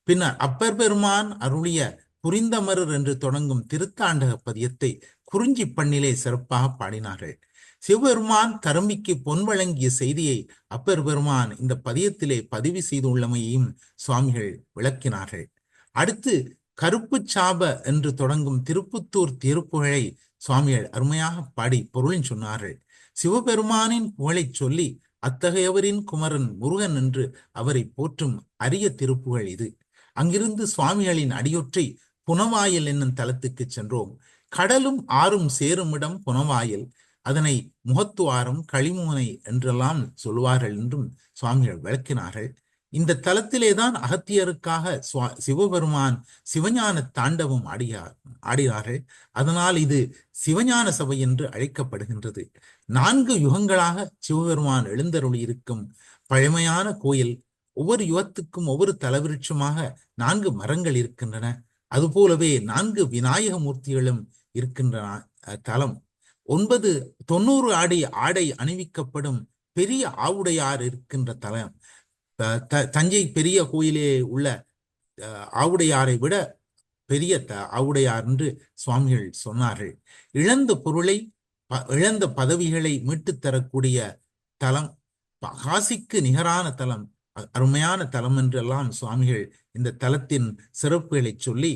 பின்னர் அப்பர் பெருமான் அருளிய புரிந்தமரர் என்று தொடங்கும் திருத்தாண்டக பதியத்தை குறிஞ்சி பண்ணிலே சிறப்பாக பாடினார்கள். சிவபெருமான் கரும்பிக்கு பொன் வழங்கிய செய்தியை அப்பர் பெருமான் இந்த பதியத்திலே பதிவு செய்துள்ளமையையும் சுவாமிகள் விளக்கினார்கள். அடுத்து கருப்பு சாப என்று தொடங்கும் திருப்புத்தூர் திருப்புகழை சுவாமிகள் அருமையாக பாடி பொருளின் சொன்னார்கள். சிவபெருமானின் புகழை சொல்லி அத்தகையவரின் குமரன் முருகன் என்று அவரை போற்றும் அரிய திருப்புகழ் இது. அங்கிருந்து சுவாமிகளின் அடியொற்றை புனவாயல் என்னும் தலத்துக்கு சென்றோம். கடலும் ஆறும் சேருமிடம் புனவாயல். அதனை முகத்துவாரம், களிமுனை என்றெல்லாம் சொல்வார்கள் என்றும் சுவாமிகள் விளக்கினார்கள். இந்த தலத்திலேதான் அகத்தியருக்காக சிவபெருமான் சிவஞான தாண்டவம் ஆடினார்கள். அதனால் இது சிவஞான சபை என்று அழைக்கப்படுகின்றது. 4 யுகங்களாக சிவபெருமான் எழுந்தருளி இருக்கும் பழமையான கோயில். ஒவ்வொரு யுகத்துக்கும் ஒவ்வொரு தலவிருட்சமாக 4 மரங்கள் இருக்கின்றன. அதுபோலவே 4 விநாயக மூர்த்திகளும் இருக்கின்றன. தலம் 90 அடி ஆடை அணிவிக்கப்படும் பெரிய ஆவுடையார் இருக்கின்ற தலம். தஞ்சை பெரிய கோயிலே உள்ள ஆவுடையாரை விட பெரிய ஆவுடையார் என்று சுவாமிகள் சொன்னார்கள். இழந்த பொருளை, இழந்த பதவிகளை மீட்டு தரக்கூடிய தலம், காசிக்கு நிகரான தலம், அருமையான தலம் என்றெல்லாம் சுவாமிகள் இந்த தலத்தின் சிறப்புகளை சொல்லி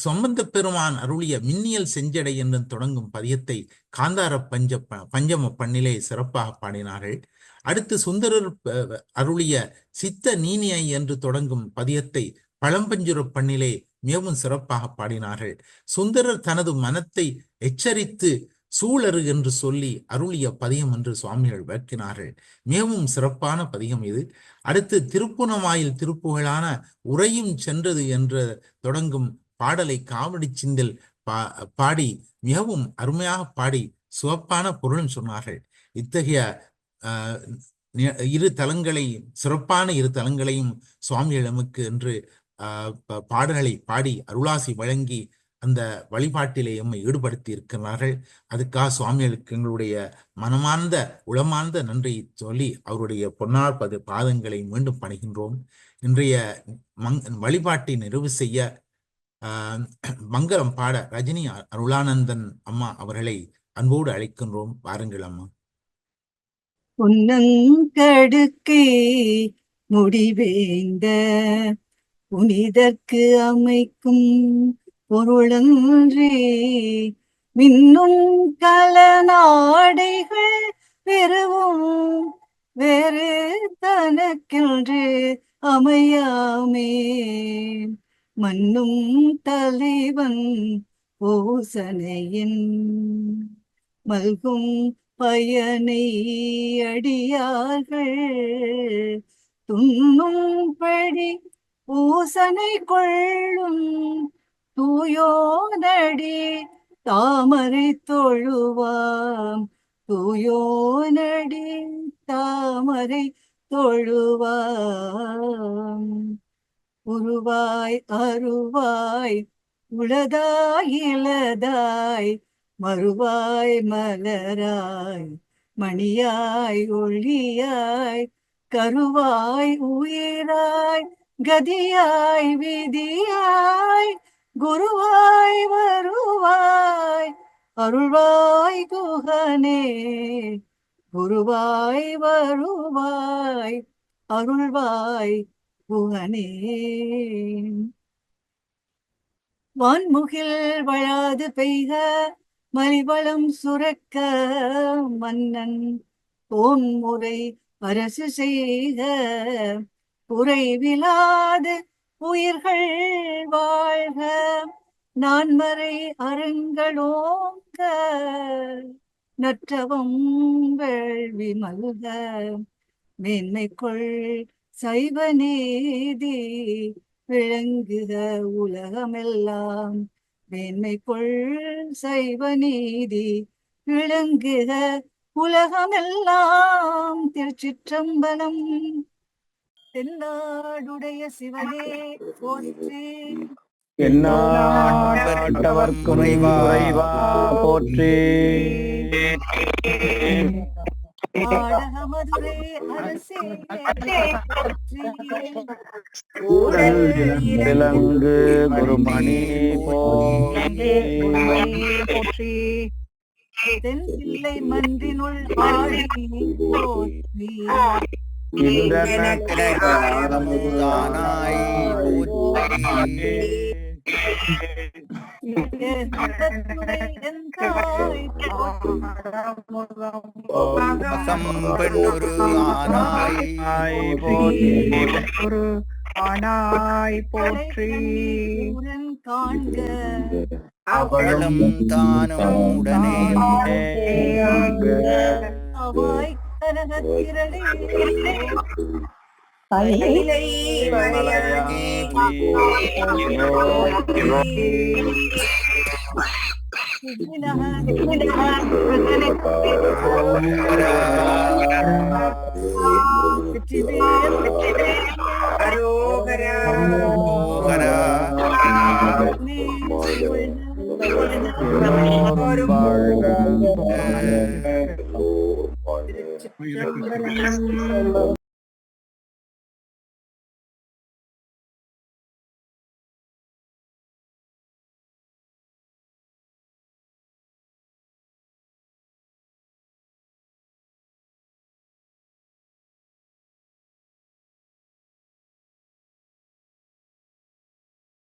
சம்பந்த பெருமான் அருளிய மின்னியல் செஞ்சடை என்று தொடங்கும் பதியத்தை காந்தார பஞ்சம பண்ணிலே சிறப்பாக பாடினார்கள். அடுத்து சுந்தரர் அருளிய சித்த நீனியை என்று தொடங்கும் பதியத்தை பழம்பஞ்சுர பண்ணிலே மிகவும் சிறப்பாக பாடினார்கள். சுந்தரர் தனது மனத்தை எச்சரித்து சூழறு என்று சொல்லி அருளிய பதியம் என்று சுவாமிகள் விளக்கினார்கள். மிகவும் சிறப்பான பதியம் இது. அடுத்து திருப்புனவாயில் திருப்புகழான உரையும் சென்றது என்று தொடங்கும் பாடலை காவடி சிந்தில் பாடி மிகவும் அருமையாக பாடி சிவப்பான பொருளும் சொன்னார்கள். இத்தகைய சிறப்பான இரு தலங்களையும் சுவாமிகள் நமக்கு என்று பாடல்களை பாடி அருளாசி வழங்கி அந்த வழிபாட்டிலே எம்மை ஈடுபடுத்தி இருக்கிறார்கள். அதுக்காக சுவாமிகளுக்கு எங்களுடைய மனமார்ந்த உளமார்ந்த நன்றி சொல்லி அவருடைய பொன்னார் பாதங்களை மீண்டும் பணிகின்றோம். இன்றைய வழிபாட்டை நிறைவு செய்ய மங்களம் பாட ரஜினி அருளானந்தன் அம்மா அவர்களை அன்போடு அழைக்கின்றோம். வாருங்கள் அம்மா. உன்னங்கடுக்கை முடிவேந்த புனிதற்கு அமைக்கும் பொருளன்றே மின்னும் கலநாடைகள் பெறுவோம் வேறு தனக்கென்று அமையாமே மன்னும் தலைவன் பூசனையின் மல்கும் பயனை அடியார்கள் துண்ணும்படி பூசனை கொள்ளும் தூயோனடி தாமரை தொழுவாம் தூயோனடி தாமரை தொழுவாம் உருவாய் அருவாய் உளதாய் இளதாய் மறுவாய் மலராய் மணியாய் ஒளியாய் கருவாய் உயிராய் கதியாய் விதியாய் குருவாய் வருவாய் அருள்வாய் குகனே குருவாய் வருவாய் அருள்வாய் குகனே வான்முகில் வழாது பெய்க மலிவளம் சுரக்க மன்னன் போன்முறை அரசு செய்க குறைவிலாது உயிர்கள் வாழ்க நான்மறை அறங்களோங்க நற்றவம் வேள்வி மல்க மேன்மைக்குள் சைவ நீதி விளங்குக உலகமெல்லாம் மேன்மைக்குள் சைவ நீதி விளங்குக உலகமெல்லாம். திருச்சிற்றம்பலம். தென்னாடுடைய சிவனே போற்றி எந்நாட்டவர்க்கும் இறைவா போற்றி. பாடகமதுரை அரசே போற்றி. ஊரல் விலங்கு குருமணி போற்றி. தென்பிள்ளை மன்றினுள் ஆடி போற்றி. இந்திரனாய் போற்றி. பெண்ணொரு ஆனாய் ஒரு ஆனாய் போற்றி காண்க அவளும் தானும் உடனே அவாய் கனகத்திரளே அரோகரா